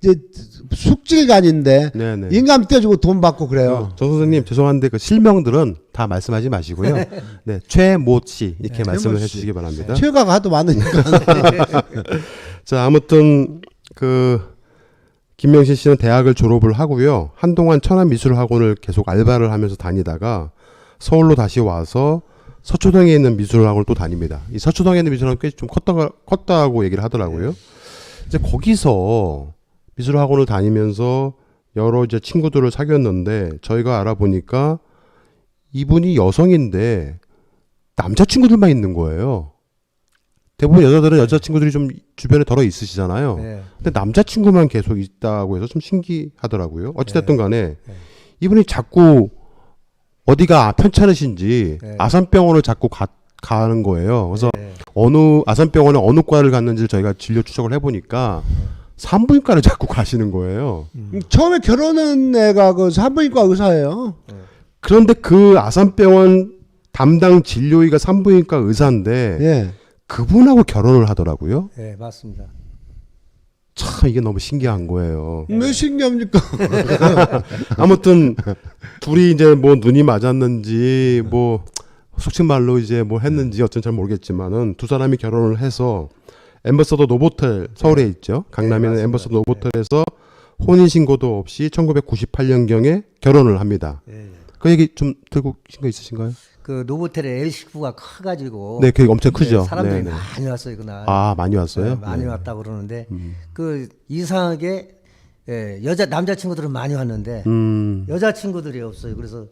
이제 숙질간인데 네네. 인감 떼주고 돈 받고 그래요. 정 선생님 죄송한데 그 실명들은 다 말씀하지 마시고요. 네, 최모 씨 이렇게 말씀을 해주시기 바랍니다. 최가가 하도 많으니까. 자, 아무튼 그 김명신 씨는 대학을 졸업을 하고요. 한동안 천안미술학원을 계속 알바를 하면서 다니다가 서울로 다시 와서 서초동에 있는 미술학원을 또 다닙니다. 이 서초동에 있는 미술학원 꽤 좀 컸다고 얘기를 하더라고요. 이제 거기서 미술학원을 다니면서 여러 이제 친구들을 사귀었는데 저희가 알아보니까 이분이 여성인데 남자친구들만 있는 거예요. 대부분 여자들은 여자친구들이 좀 주변에 덜어 있으시잖아요. 네. 근데 남자친구만 계속 있다고 해서 좀 신기하더라고요. 어찌됐든 간에 이분이 자꾸 어디가 편찮으신지 네. 아산병원을 자꾸 가는 거예요. 그래서 아산병원에 어느 과를 갔는지를 저희가 진료 추적을 해보니까 산부인과를 자꾸 가시는 거예요. 처음에 결혼한 애가 그 산부인과 의사예요. 그런데 그 아산병원 담당 진료의가 산부인과 의사인데 예. 그분하고 결혼을 하더라고요. 네, 맞습니다. 참 이게 너무 신기한 거예요. 왜 신기합니까? 아무튼 둘이 이제 뭐 눈이 맞았는지 뭐 속칭말로 이제 뭐 했는지 어쩐지 잘 모르겠지만은 두 사람이 결혼을 해서 엠버서더 노보텔 서울에 있죠. 강남에 있는 엠버서더 노보텔에서 혼인신고도 없이 1998년경에 결혼을 합니다. 그 얘기 좀 들고 계신 거 있으신가요? 그 노보텔의 L19가 커가지고 네, 그게 엄청 크죠. 사람들이 네네. 많이 왔어요 그날. 아, 많이 왔어요? 네, 많이 네. 왔다고 그러는데 그 이상하게 남자친구들은 많이 왔는데 여자친구들이 없어요. 그래서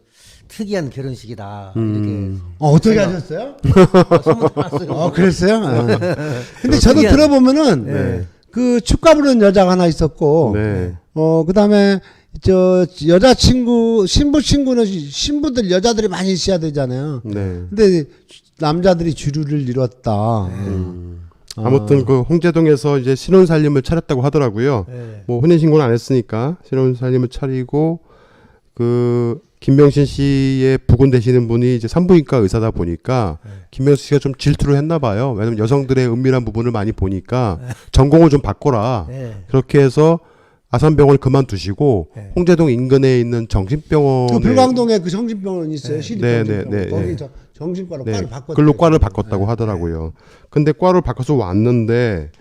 특이한 결혼식이다 이렇게 어떻게 하셨어요? 소문 났어요. 그랬어요? 근데 저도 특이한- 들어보면은 그 축가 부르는 여자가 하나 있었고 네. 그다음에 저 여자친구 신부들 여자들이 많이 있어야 되잖아요. 네. 근데 남자들이 주류를 이뤘다. 아무튼 그 홍제동에서 이제 신혼살림을 차렸다고 하더라고요. 네. 뭐 혼인신고는 안 했으니까 신혼살림을 차리고 그 김명신 씨의 부군 되시는 분이 이제 산부인과 의사다 보니까 김명신 씨가 좀 질투를 했나 봐요. 왜냐면 여성들의 은밀한 부분을 많이 보니까 전공을 좀 바꿔라. 네. 그렇게 해서 아산병원을 그만두시고 네. 홍제동 인근에 있는 그 정신병원에 불광동에 그 정신병원 있어요. 시립정신병원. 네, 네, 거기 네. 정신과로 네, 과를 바꿨어요. 글로 과를 바꿨다고 하더라고요. 근데 과를 바꿔서 왔는데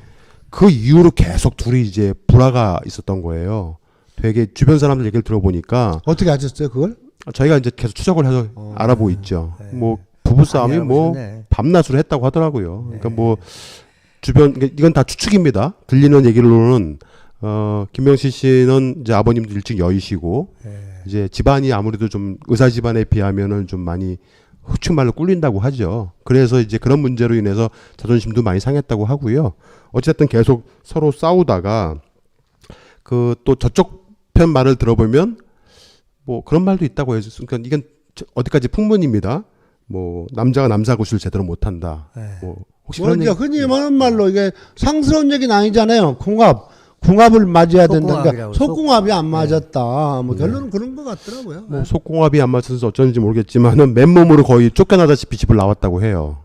그 이후로 계속 둘이 이제 불화가 있었던 거예요. 되게 주변 사람들 얘기를 들어보니까 어떻게 하셨어요, 그걸? 저희가 이제 계속 추적을 해서 알아보고 있죠. 뭐 부부 싸움이 많이 뭐 알아보셨네. 밤낮으로 했다고 하더라고요. 그러니까 뭐 주변 이건 다 추측입니다. 들리는 얘기로는 김명신 씨는 이제 아버님도 일찍 여의시고 이제 집안이 아무래도 좀 의사 집안에 비하면은 좀 많이 후측말로 꿀린다고 하죠. 그래서 이제 그런 문제로 인해서 자존심도 많이 상했다고 하고요. 어쨌든 계속 서로 싸우다가 그 또 저쪽 편 말을 들어보면 뭐 그런 말도 있다고 해서 그러니까 이건 어디까지 풍문입니다. 뭐 남자가 남자 구실을 제대로 못한다. 뭐 혹시 그런 그러니까 얘기- 흔히 말하는 말로 이게 상스러운 얘기는 아니잖아요. 궁합을 맞아야 된다. 그러니까 속궁합이라고. 속궁합이 안 맞았다. 뭐 결론은 그런 것 같더라고요. 뭐 속궁합이 안 맞아서 어쩐지 모르겠지만은 맨몸으로 거의 쫓겨나다시피 집을 나왔다고 해요.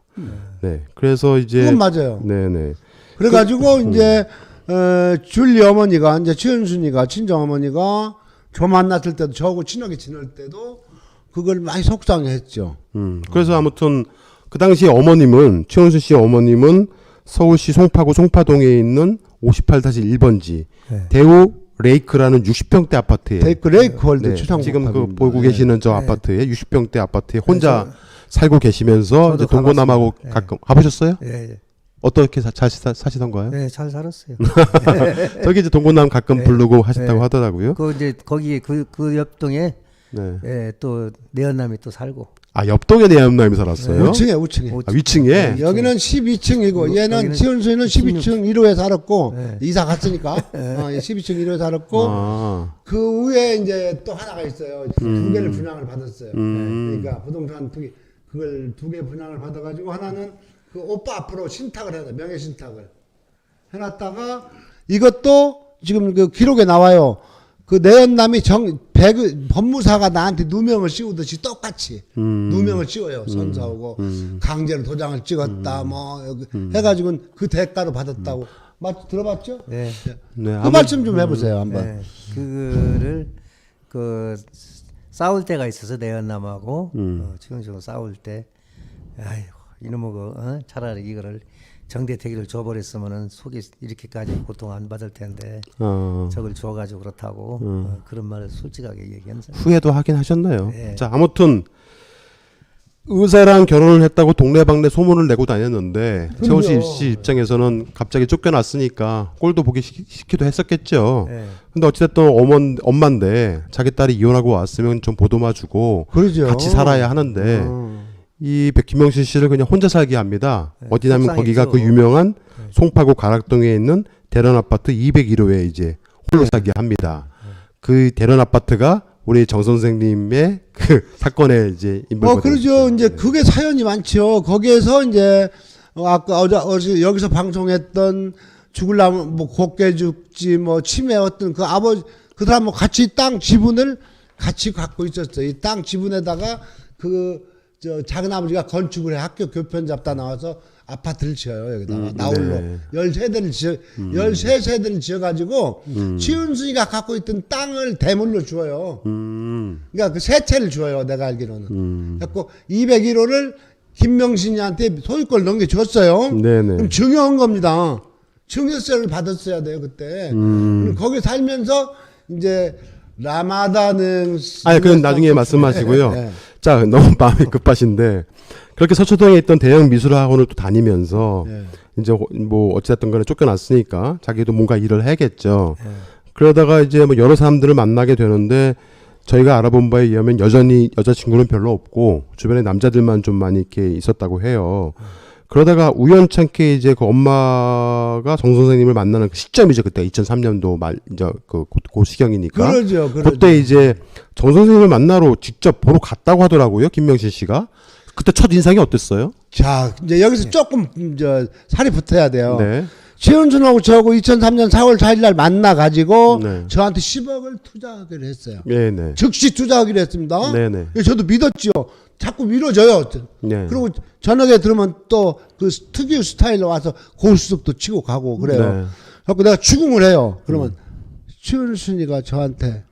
네. 그래서 이제 그건 맞아요. 네네. 그래가지고 이제 줄리 어머니가 이제 최은순이가 친정 어머니가 저 만났을 때도 저하고 친하게 지낼 때도 그걸 많이 속상해했죠. 그래서 아무튼 그 당시 어머님은 최은수 씨 어머님은 서울시 송파구 송파동에 있는 58-1번지 네. 대우 레이크라는 60평대 아파트에 데이크 레이크 홀드 네, 추상 지금 그 보고 계시는 저 아파트에 60평대 아파트에 혼자 네, 살고 계시면서 이제 저도 동거남하고 가봤습니다. 네. 가끔 가보셨어요? 예, 예. 어떻게 잘 사시던가요? 네, 잘 살았어요. 저기 이제 동거남 가끔 네. 부르고 하셨다고 네. 하더라고요. 그 이제 거기 그 옆동에 네. 예, 또 내연남이 또 살고. 아 옆동에 내연남이 살았어요? 우층에 우층에. 아, 위층에? 여기는 12층이고 얘는 여기는 최은수는 12층 1호에 살았고 네. 이사 갔으니까 12층 1호에 살았고 아, 그 위에 이제 또 하나가 있어요. 두 개를 분양을 받았어요. 그러니까 부동산 그걸 두 개 분양을 받아가지고 하나는 그 오빠 앞으로 신탁을 해놨다. 명예 신탁을 해놨다가 이것도 지금 그 기록에 나와요. 그 내연남이 법무사가 나한테 누명을 씌우듯이 똑같이 누명을 씌워요. 선사하고 강제로 도장을 찍었다 뭐 여기 해가지고 그 대가로 받았다고 들어봤죠? 네. 네. 그 말씀 좀 해보세요 한번. 네. 그거를 그 싸울 때가 있어서 내연남하고 최은수가 싸울 때 아이고 이놈의 차라리 이거를 정대택일을 줘버렸으면은 속이 이렇게까지 고통 안 받을 텐데 저걸 줘가지고 그렇다고 그런 말을 솔직하게 얘기한 사람. 후회도 하긴 하셨나요? 네. 자, 아무튼 의사랑 결혼을 했다고 동네방네 소문을 내고 다녔는데 최은수 씨 입장에서는 갑자기 쫓겨났으니까 꼴도 보기 싫기도 했었겠죠. 네. 근데 어찌됐든 엄마인데 자기 딸이 이혼하고 왔으면 좀 보듬어 주고 그러죠. 같이 살아야 하는데 이 김명신 씨를 그냥 혼자 살게 합니다. 네, 어디냐면 속상했죠. 거기가 그 유명한 송파구 가락동에 있는 대련 아파트 201호에 이제 홀로 살게 합니다. 그 대련 아파트가 우리 정 선생님의 그 사건에 이제 인물이 그러죠. 이제 그게 사연이 많죠. 거기에서 이제 아까 어제 여기서 방송했던 죽을라면 뭐 곱게 죽지 뭐 치매 어떤 그 아버지 그 사람 뭐 같이 땅 지분을 같이 갖고 있었어요. 이 땅 지분에다가 저 작은 아버지가 건축을 해 학교 교편 잡다 나와서 아파트를 지어요. 여기다가 나홀로 네. 13세대를 지어가지고 최은순이가 갖고 있던 땅을 대물로 주어요. 그러니까 그 세 채를 주어요. 내가 알기로는. 그래갖고 201호를 김명신이한테 소유권을 넘겨줬어요. 네네. 그럼 증여한 겁니다. 증여세를 받았어야 돼요 그때. 그럼 거기 살면서 이제 라마다는 아니 그건 나중에 말씀하시고요. 네. 자, 너무 마음이 급하신데 그렇게 서초동에 있던 대형 미술학원을 또 다니면서 네. 이제 뭐 어찌됐든 간에 쫓겨났으니까 자기도 뭔가 일을 해야겠죠. 그러다가 이제 뭐 여러 사람들을 만나게 되는데 저희가 알아본 바에 의하면 여전히 여자친구는 별로 없고 주변에 남자들만 좀 많이 이렇게 있었다고 해요. 그러다가 우연찮게 이제 그 엄마가 정 선생님을 만나는 그 시점이죠. 그때 2003년도 말 이제 그 시경이니까. 그러죠. 그때 이제 정 선생님을 만나러 직접 보러 갔다고 하더라고요. 김명신 씨가. 그때 첫 인상이 어땠어요? 자, 이제 여기서 조금 살이 붙어야 돼요. 네. 최은순하고 저하고 2003년 4월 4일 날 만나가지고 네. 저한테 10억을 투자하기로 했어요. 네네. 즉시 투자하기로 했습니다. 네네. 저도 믿었죠. 자꾸 밀어줘요. 네. 그리고 저녁에 들으면 또 그 특유 스타일로 와서 고수습도 치고 가고 그래요. 네. 그래서 내가 추궁을 해요. 그러면 최은순이가 저한테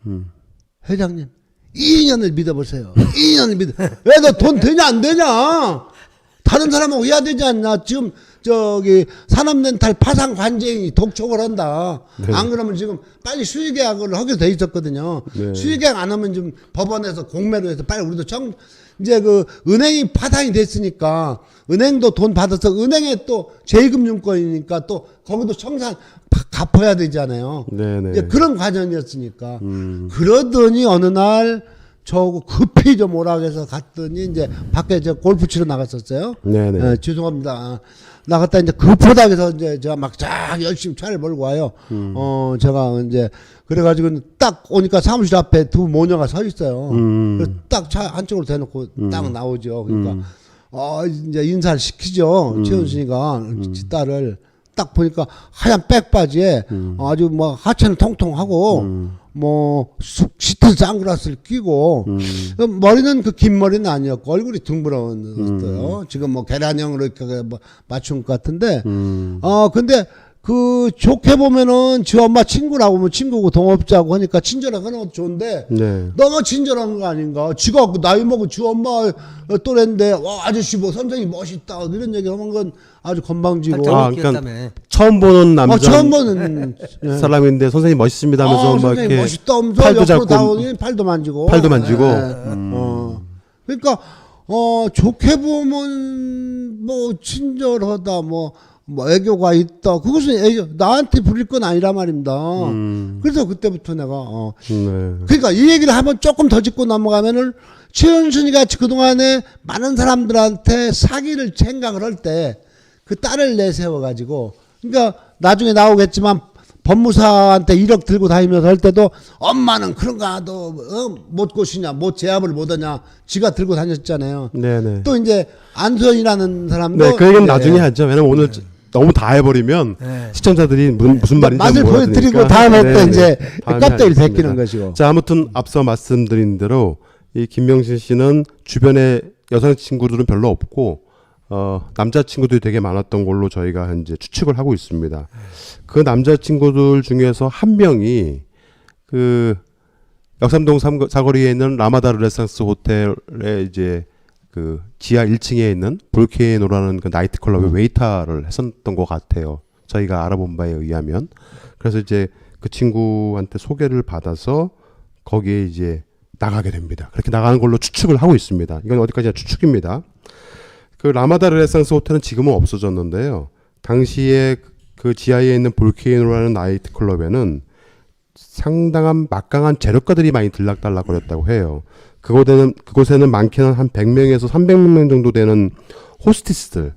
회장님 2년을 믿어보세요. 2년을 믿어. 왜 너 돈 되냐 안 되냐? 다른 사람하고 해야 되지 않나? 지금 저기 산업렌탈 파산 관제인이 독촉을 한다. 네. 안 그러면 지금 빨리 수의계약을 하게 돼 있었거든요. 네. 수의계약 안 하면 좀 법원에서 공매로 해서 빨리 우리도 이제 그 은행이 파산이 됐으니까 은행도 돈 받아서 은행에 또 제2금융권이니까 또 거기도 청산 갚아야 되잖아요. 네네. 이제 그런 과정이었으니까 그러더니 어느 날 저하고 급히 좀 오라고 해서 갔더니 이제 밖에 저 골프 치러 나갔었어요. 네네. 죄송합니다. 나갔다 이제 급하다 해서 이제 제가 막 쫙 열심히 차를 몰고 와요. 제가 이제 그래가지고 딱 오니까 사무실 앞에 두 모녀가 서 있어요. 그래서 딱 차 한쪽으로 대놓고 딱 나오죠. 그러니까 이제 인사를 시키죠. 최은순이가 지 딸을 딱 보니까 하얀 백바지에 아주 뭐 하체는 통통하고 뭐 시트 선글라스를 끼고 머리는 그 긴 머리는 아니었고 얼굴이 둥그러웠어요. 지금 뭐 계란형으로 이렇게 뭐 맞춘 것 같은데 근데 그 좋게 보면은 지 엄마 친구라고 뭐 친구고 동업자고 하니까 친절하게 하는 것도 좋은데 네. 너무 친절한 거 아닌가? 지가 그 나이 먹은 지 엄마 또래인데 와 아저씨 뭐 선생님 멋있다 이런 얘기 하는 건 아주 건방지고 아, 그러니까 그러니까 처음 보는 남자 처음 보는 예. 사람인데 선생님 멋있습니다 하면서 막 선생님 이렇게 멋있다 하면서 팔도 옆으로 잡고 나오니 팔도 만지고 팔도 만지고 그러니까 좋게 보면 뭐 친절하다 뭐 애교가 있다 그것은 애교 나한테 부릴 건 아니란 말입니다. 그래서 그때부터 내가 네. 그러니까 이 얘기를 한번 조금 더 짚고 넘어가면은 최은순이 같이 그동안에 많은 사람들한테 사기를 생각을 할 때 그 딸을 내세워 가지고 그러니까 나중에 나오겠지만 법무사한테 1억 들고 다니면서 할 때도 엄마는 그런 거 하도 못 고시냐 못 제압을 못하냐 지가 들고 다녔잖아요. 네네. 또 이제 안소연이라는 사람도 네, 그 얘기는 네. 나중에 하죠. 왜냐면 오늘 너무 다 해버리면 네. 시청자들이 무슨 말인지 맛을 몰라드니까. 보여드리고 다음에 또 네, 이제 다음에 껍데기를 하겠습니다. 벗기는 것이고. 자, 아무튼 앞서 말씀드린 대로 이 김명신 씨는 주변에 여성 친구들은 별로 없고 남자 친구들이 되게 많았던 걸로 저희가 현재 추측을 하고 있습니다. 그 남자 친구들 중에서 한 명이 그 역삼동 사거리에 있는 라마다 르네상스 호텔에 이제 그 지하 1층에 있는 볼케이노라는 그 나이트 클럽의 웨이터를 했었던 것 같아요. 저희가 알아본 바에 의하면. 그래서 이제 그 친구한테 소개를 받아서 거기에 이제 나가게 됩니다. 그렇게 나가는 걸로 추측을 하고 있습니다. 이건 어디까지나 추측입니다. 그 라마다 르네상스 호텔은 지금은 없어졌는데요. 당시에 그 지하에 있는 볼케이노라는 나이트 클럽에는 상당한 막강한 재력가들이 많이 들락달락거렸다고 해요. 그곳에는 많게는 한 100명에서 300명 정도 되는 호스티스들,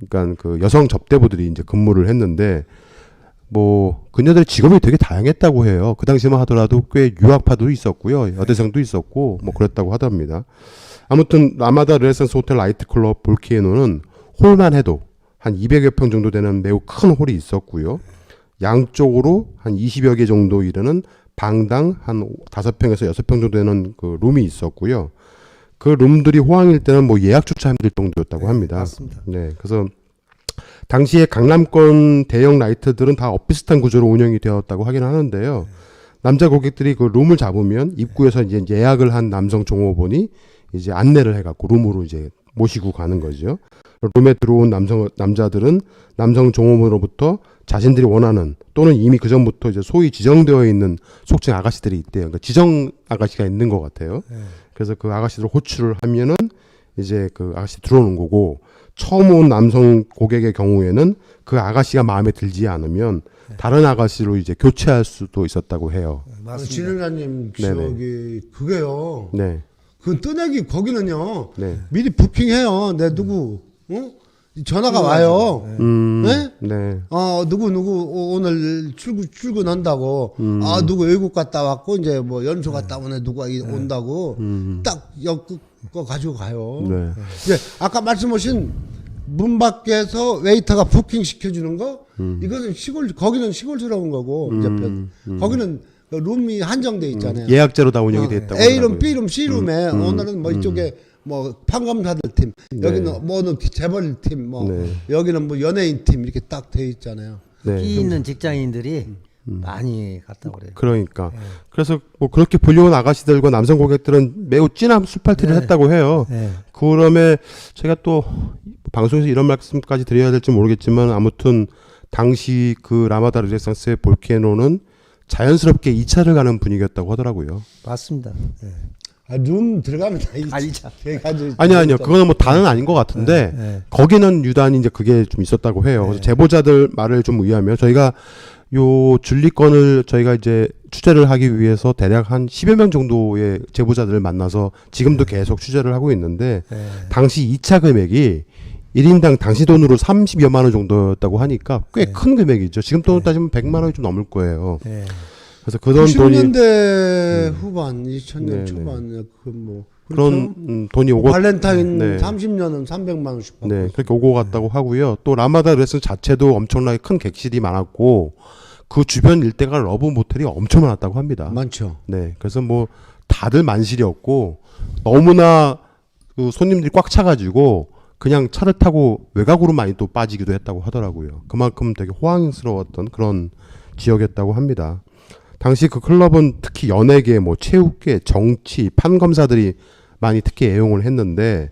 그러니까 그 여성 접대부들이 이제 근무를 했는데, 뭐 그녀들의 직업이 되게 다양했다고 해요. 그 당시만 하더라도 꽤 유학파도 있었고요, 여대생도 있었고, 뭐 그랬다고 하답니다. 아무튼 라마다 르네상스 호텔 나이트클럽 볼케이노는 홀만 해도 한 200여 평 정도 되는 매우 큰 홀이 있었고요. 양쪽으로 한 20여 개 정도 이르는 방당 한 5평에서 6평 정도 되는 그 룸이 있었고요. 그 룸들이 호황일 때는 뭐 예약조차 힘들 정도였다고 합니다. 맞습니다. 네, 그래서 당시에 강남권 대형 라이트들은 다 비슷한 구조로 운영이 되었다고 하긴 하는데요. 남자 고객들이 그 룸을 잡으면 입구에서 이제 예약을 한 남성 종업원이 이제 안내를 해갖고 룸으로 이제 모시고 가는 거죠. 룸에 들어온 남자들은 남성 종업원으로부터 자신들이 원하는 또는 이미 그 전부터 이제 소위 지정되어 있는 속칭 아가씨들이 있대요. 그러니까 지정 아가씨가 있는 것 같아요. 그래서 그 아가씨들을 호출을 하면은 이제 그 아가씨 들어오는 거고, 처음 온 남성 고객의 경우에는 그 아가씨가 마음에 들지 않으면 다른 아가씨로 이제 교체할 수도 있었다고 해요. 진흥아님 네네. 저기 그게요. 네, 그 뜨내기 거기는요. 네, 미리 부킹해요. 내 누구 전화가 와요. 네? 네, 누구 오늘 출근한다고. 누구 외국 갔다 왔고 이제 뭐 연수 갔다 오네 누가 온다고 딱 엮어 가지고 가요. 네. 이제 아까 말씀하신 문 밖에서 웨이터가 부킹 시켜주는 거 이것은 거기는 시골스러운 거고 이제 거기는 그 룸이 한정돼 있잖아요. 예약제로 다 운영이 됐다고. A룸, 하더라고요. B룸, C룸에 오늘은 뭐 이쪽에 뭐 판검사들 팀, 여기는 뭐는 재벌 팀, 뭐 네. 여기는 뭐 연예인 팀 이렇게 딱 돼 있잖아요. 네, 끼 있는 직장인들이 많이 갔다고 그래요. 그러니까 그래서 뭐 그렇게 불려온 아가씨들과 남성 고객들은 매우 진한 술파티를 했다고 해요. 네. 그러면 제가 또 방송에서 이런 말씀까지 드려야 될지 모르겠지만 아무튼 당시 그 라마다 르네상스의 볼케이노는 자연스럽게 2차를 가는 분위기였다고 하더라고요. 맞습니다. 네. 룸 들어가면 다 이차. 아니요. 그거는 뭐 다는 아닌 것 같은데 거기는 유단히 이제 그게 좀 있었다고 해요. 그래서 제보자들 말을 좀 의하면 저희가 요 줄리건을 저희가 이제 취재를 하기 위해서 대략 한 10여 명 정도의 제보자들을 만나서 지금도 계속 취재를 하고 있는데 당시 2차 금액이 1인당 당시 돈으로 30여만 원 정도였다고 하니까 꽤 큰 금액이죠. 지금 돈으로 따지면 100만 원이 좀 넘을 거예요. 그래서 그 돈이 90년대 후반, 2000년 네, 초반 그 뭐 그런 돈이 오고 발렌타인 네. 30년은 300만 원씩 받고. 네, 그렇게 오고 갔다고 하고요. 또 라마다 레스토랑 자체도 엄청나게 큰 객실이 많았고 그 주변 일대가 러브 모텔이 엄청 많았다고 합니다. 많죠. 네, 그래서 뭐 다들 만실이었고 너무나 그 손님들이 꽉 차가지고 그냥 차를 타고 외곽으로 많이 또 빠지기도 했다고 하더라고요. 그만큼 되게 호황스러웠던 그런 지역이었다고 합니다. 당시 그 클럽은 특히 연예계, 뭐 체육계, 정치, 판검사들이 많이 특히 애용을 했는데,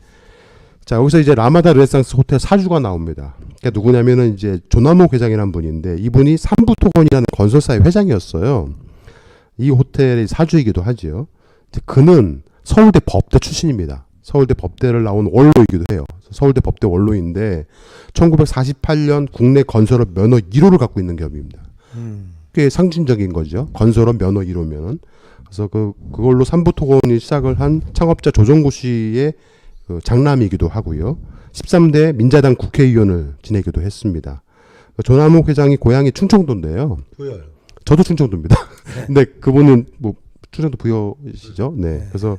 자 여기서 이제 라마다 르네상스 호텔 사주가 나옵니다. 그게 누구냐면은 이제 조나목 회장이라는 분인데 이분이 삼부토건이라는 건설사의 회장이었어요. 이 호텔의 사주이기도 하지요. 그는 서울대 법대 출신입니다. 서울대 법대를 나온 원로이기도 해요. 서울대 법대 원로인데 1948년 국내 건설업 면허 1호를 갖고 있는 기업입니다. 꽤 상징적인 거죠. 건설업 면허 1호면은. 그래서 그걸로 삼부토건이 시작을 한 창업자 조정구 씨의 그 장남이기도 하고요. 13대 민자당 국회의원을 지내기도 했습니다. 조남욱 회장이 고향이 충청도인데요. 보여요. 저도 충청도입니다. 근데 그분은 뭐 충청도 부여시죠. 네. 그래서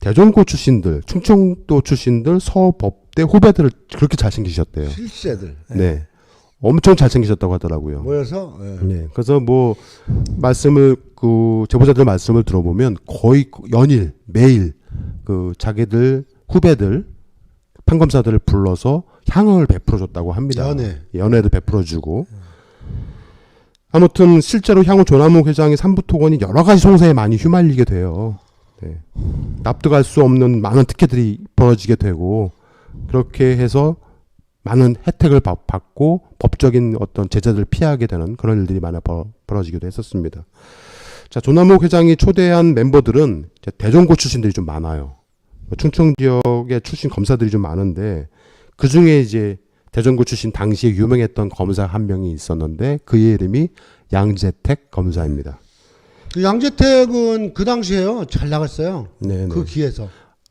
대전고 출신들, 충청도 출신들, 서법대 후배들을 그렇게 잘생기셨대요. 실세들 네. 엄청 잘생기셨다고 하더라고요. 모여서 예. 네. 그래서 뭐 말씀을 그 제보자들 말씀을 들어보면 거의 연일 매일 그 자기들 후배들 판검사들을 불러서 향을 베풀어 줬다고 합니다. 연애도 베풀어 주고. 아무튼 실제로 향후 조남욱 회장의 삼부토건이 여러 가지 송사에 많이 휘말리게 돼요. 네. 납득할 수 없는 많은 특혜들이 벌어지게 되고 그렇게 해서 많은 혜택을 받고 법적인 어떤 제재들을 피하게 되는 그런 일들이 많이 벌어지기도 했었습니다. 자, 조남욱 회장이 초대한 멤버들은 이제 대전고 출신들이 좀 많아요. 충청 지역의 출신 검사들이 좀 많은데 그 중에 이제 대전고 출신 당시에 유명했던 검사 한 명이 있었는데 그의 이름이 양재택 검사입니다. 그 양재택은 그 당시에요 잘 나갔어요. 네네. 그 기에서.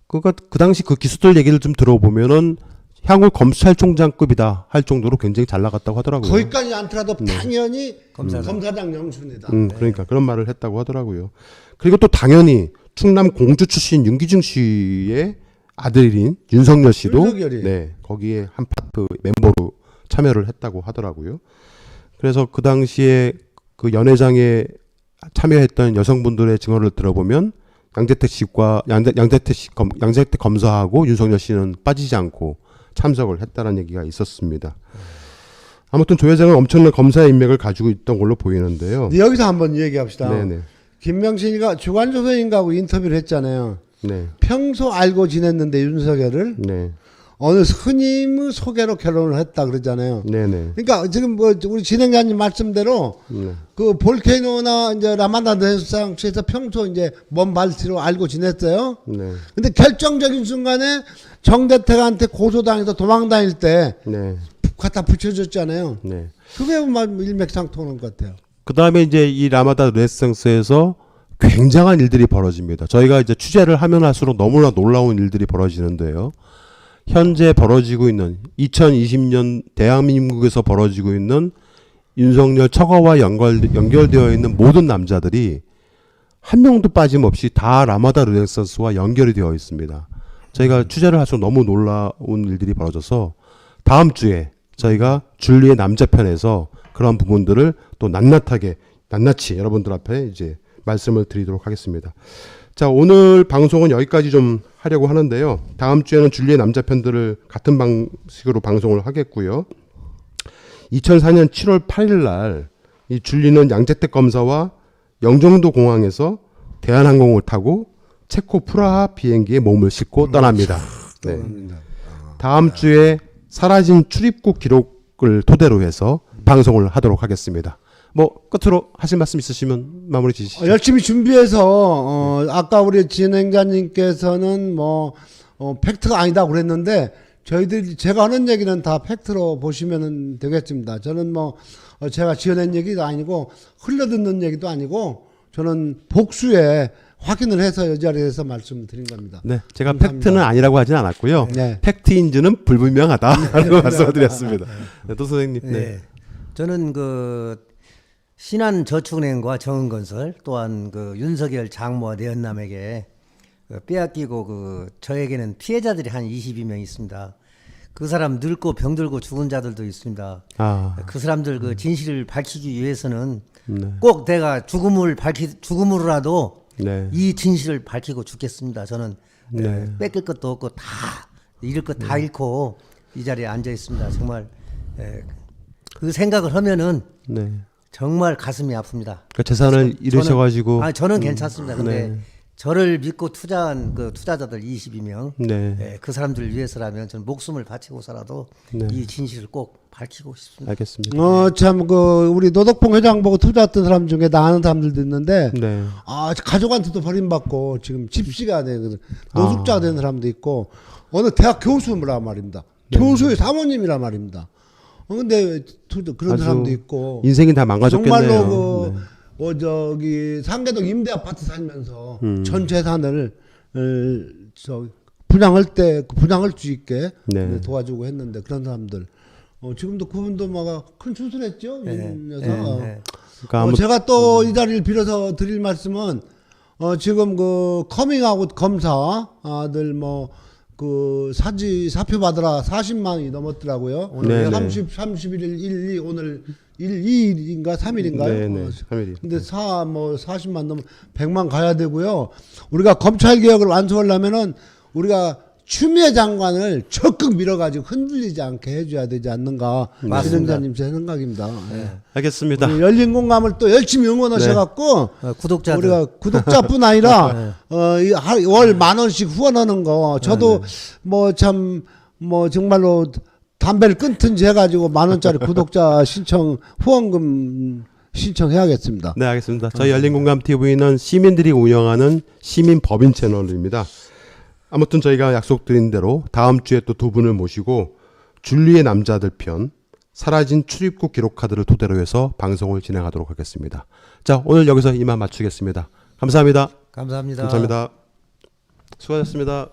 그 당시 그 기수들 얘기를 좀 들어보면은 향후 검찰총장급이다 할 정도로 굉장히 잘 나갔다고 하더라고요. 거기까지 않더라도 당연히 검사장 영수입니다. 그러니까 그런 말을 했다고 하더라고요. 그리고 또 당연히 충남 공주 출신 윤기중 씨의 아들인 윤석열 씨도 윤석열이. 네, 거기에 한 파트 멤버로 참여를 했다고 하더라고요. 그래서 그 당시에 그 연회장에 참여했던 여성분들의 증언을 들어보면 양재택 씨과 양재택 검사하고 윤석열 씨는 빠지지 않고 참석을 했다는 얘기가 있었습니다. 아무튼 조 회장은 엄청난 검사의 인맥을 가지고 있던 걸로 보이는데요. 여기서 한번 얘기합시다. 네네. 김명신이가 주간조선인가하고 인터뷰를 했잖아요. 네. 평소 알고 지냈는데 윤석열을 네. 어느 스님의 소개로 결혼을 했다 그러잖아요. 네네. 그러니까 지금 뭐 우리 진행자님 말씀대로 네. 그 볼케이노나 이제 라마다 르네상스에서 평소 이제 먼 발치로 알고 지냈어요. 네. 근데 결정적인 순간에 정대택한테 고소당해서 도망 다닐 때 네. 갖다 붙여줬잖아요. 네. 그게 막 일맥상통하는 것 같아요. 그 다음에 이제 이 라마다 르네상스에서 굉장한 일들이 벌어집니다. 저희가 이제 취재를 하면 할수록 너무나 놀라운 일들이 벌어지는데요. 현재 벌어지고 있는 2020년 대한민국에서 벌어지고 있는 윤석열 처가와 연결되어 있는 모든 남자들이 한 명도 빠짐없이 다 라마다 르네상스와 연결이 되어 있습니다. 저희가 취재를 할수록 너무 놀라운 일들이 벌어져서 다음 주에 저희가 줄리의 남자편에서 그런 부분들을 또 낱낱이 여러분들 앞에 이제 말씀을 드리도록 하겠습니다. 자, 오늘 방송은 여기까지 좀 하려고 하는데요. 다음 주에는 줄리의 남자편들을 같은 방식으로 방송을 하겠고요. 2004년 7월 8일 날 이 줄리는 양재택 검사와 영종도 공항에서 대한항공을 타고 체코 프라하 비행기에 몸을 싣고 떠납니다. 네. 다음 주에 사라진 출입국 기록을 토대로 해서 방송을 하도록 하겠습니다. 뭐 끝으로 하실 말씀 있으시면 마무리 지시죠. 열심히 준비해서 아까 우리 진행자님께서는 뭐 팩트가 아니다 그랬는데 저희들이 제가 하는 얘기는 다 팩트로 보시면 되겠습니다. 저는 뭐 제가 지어낸 얘기도 아니고 흘러듣는 얘기도 아니고 저는 복수에 확인을 해서 이 자리에서 말씀드린 겁니다. 네, 제가 감사합니다. 팩트는 아니라고 하진 않았고요. 네. 팩트인지는 불분명하다라고 말씀드렸습니다. 네, 또 선생님. 네. 네. 저는 그 신한저축은행과 정은건설 또한 그 윤석열 장모와 내연남에게 빼앗기고 저에게는 피해자들이 한 22명 있습니다. 그 사람 늙고 병들고 죽은 자들도 있습니다. 아, 그 사람들 그 진실을 밝히기 위해서는 네. 꼭 내가 죽음으로라도 네. 이 진실을 밝히고 죽겠습니다. 저는 네. 뺏길 것도 없고 다 잃을 것 다 잃고 이 자리에 앉아 있습니다. 정말 그 생각을 하면은 네. 정말 가슴이 아픕니다. 그러니까 재산을 잃으셔가지고. 저는 괜찮습니다. 근데 네. 저를 믿고 투자한 그 투자자들 22명, 네. 그 사람들을 위해서라면 저는 목숨을 바치고서라도 네. 이 진실을 꼭 밝히고 싶습니다. 알겠습니다. 참 우리 노덕봉 회장 보고 투자했던 사람 중에 나 아는 사람들도 있는데 네. 가족한테도 버림받고 지금 집시가 되거든. 노숙자가 된 사람도 있고 어느 대학 교수란 말입니다. 교수의 사모님이란 말입니다. 근데 그런 아주 사람도 있고 인생이 다 망가졌겠네요. 정말로 네. 저기 상계동 임대 아파트 살면서 전 재산을 분양할 때 분양할 수 있게 네. 도와주고 했는데 그런 사람들 지금도 그분도 막 큰 수술했죠. 녀석. 그러니까 제가 또 이 자리를 빌어서 드릴 말씀은 지금 그 커밍아웃 검사들 사표 받으라 40만 원이 넘었더라고요. 네네. 31일 1, 2 오늘 1, 2일인가 3일인가요? 네네. 3일이. 근데 40만 넘으면 100만 가야 되고요. 우리가 검찰 개혁을 완수하려면은 우리가 추미애 장관을 적극 밀어가지고 흔들리지 않게 해줘야 되지 않는가. 진행자님 제 생각입니다. 알겠습니다. 우리 열린 공감을 또 열심히 응원하셔갖고 구독자들 우리가 구독자뿐 아니라 월 10,000원씩 후원하는 거 저도 정말로 담배를 끊든지 해가지고 10,000원짜리 구독자 후원금 신청해야겠습니다. 네, 알겠습니다. 저희 열린공감TV는 시민들이 운영하는 시민 법인 채널입니다. 아무튼 저희가 약속드린 대로 다음 주에 또 두 분을 모시고 줄리의 남자들 편 사라진 출입국 기록 카드를 토대로 해서 방송을 진행하도록 하겠습니다. 자, 오늘 여기서 이만 마치겠습니다. 감사합니다. 감사합니다. 감사합니다. 수고하셨습니다.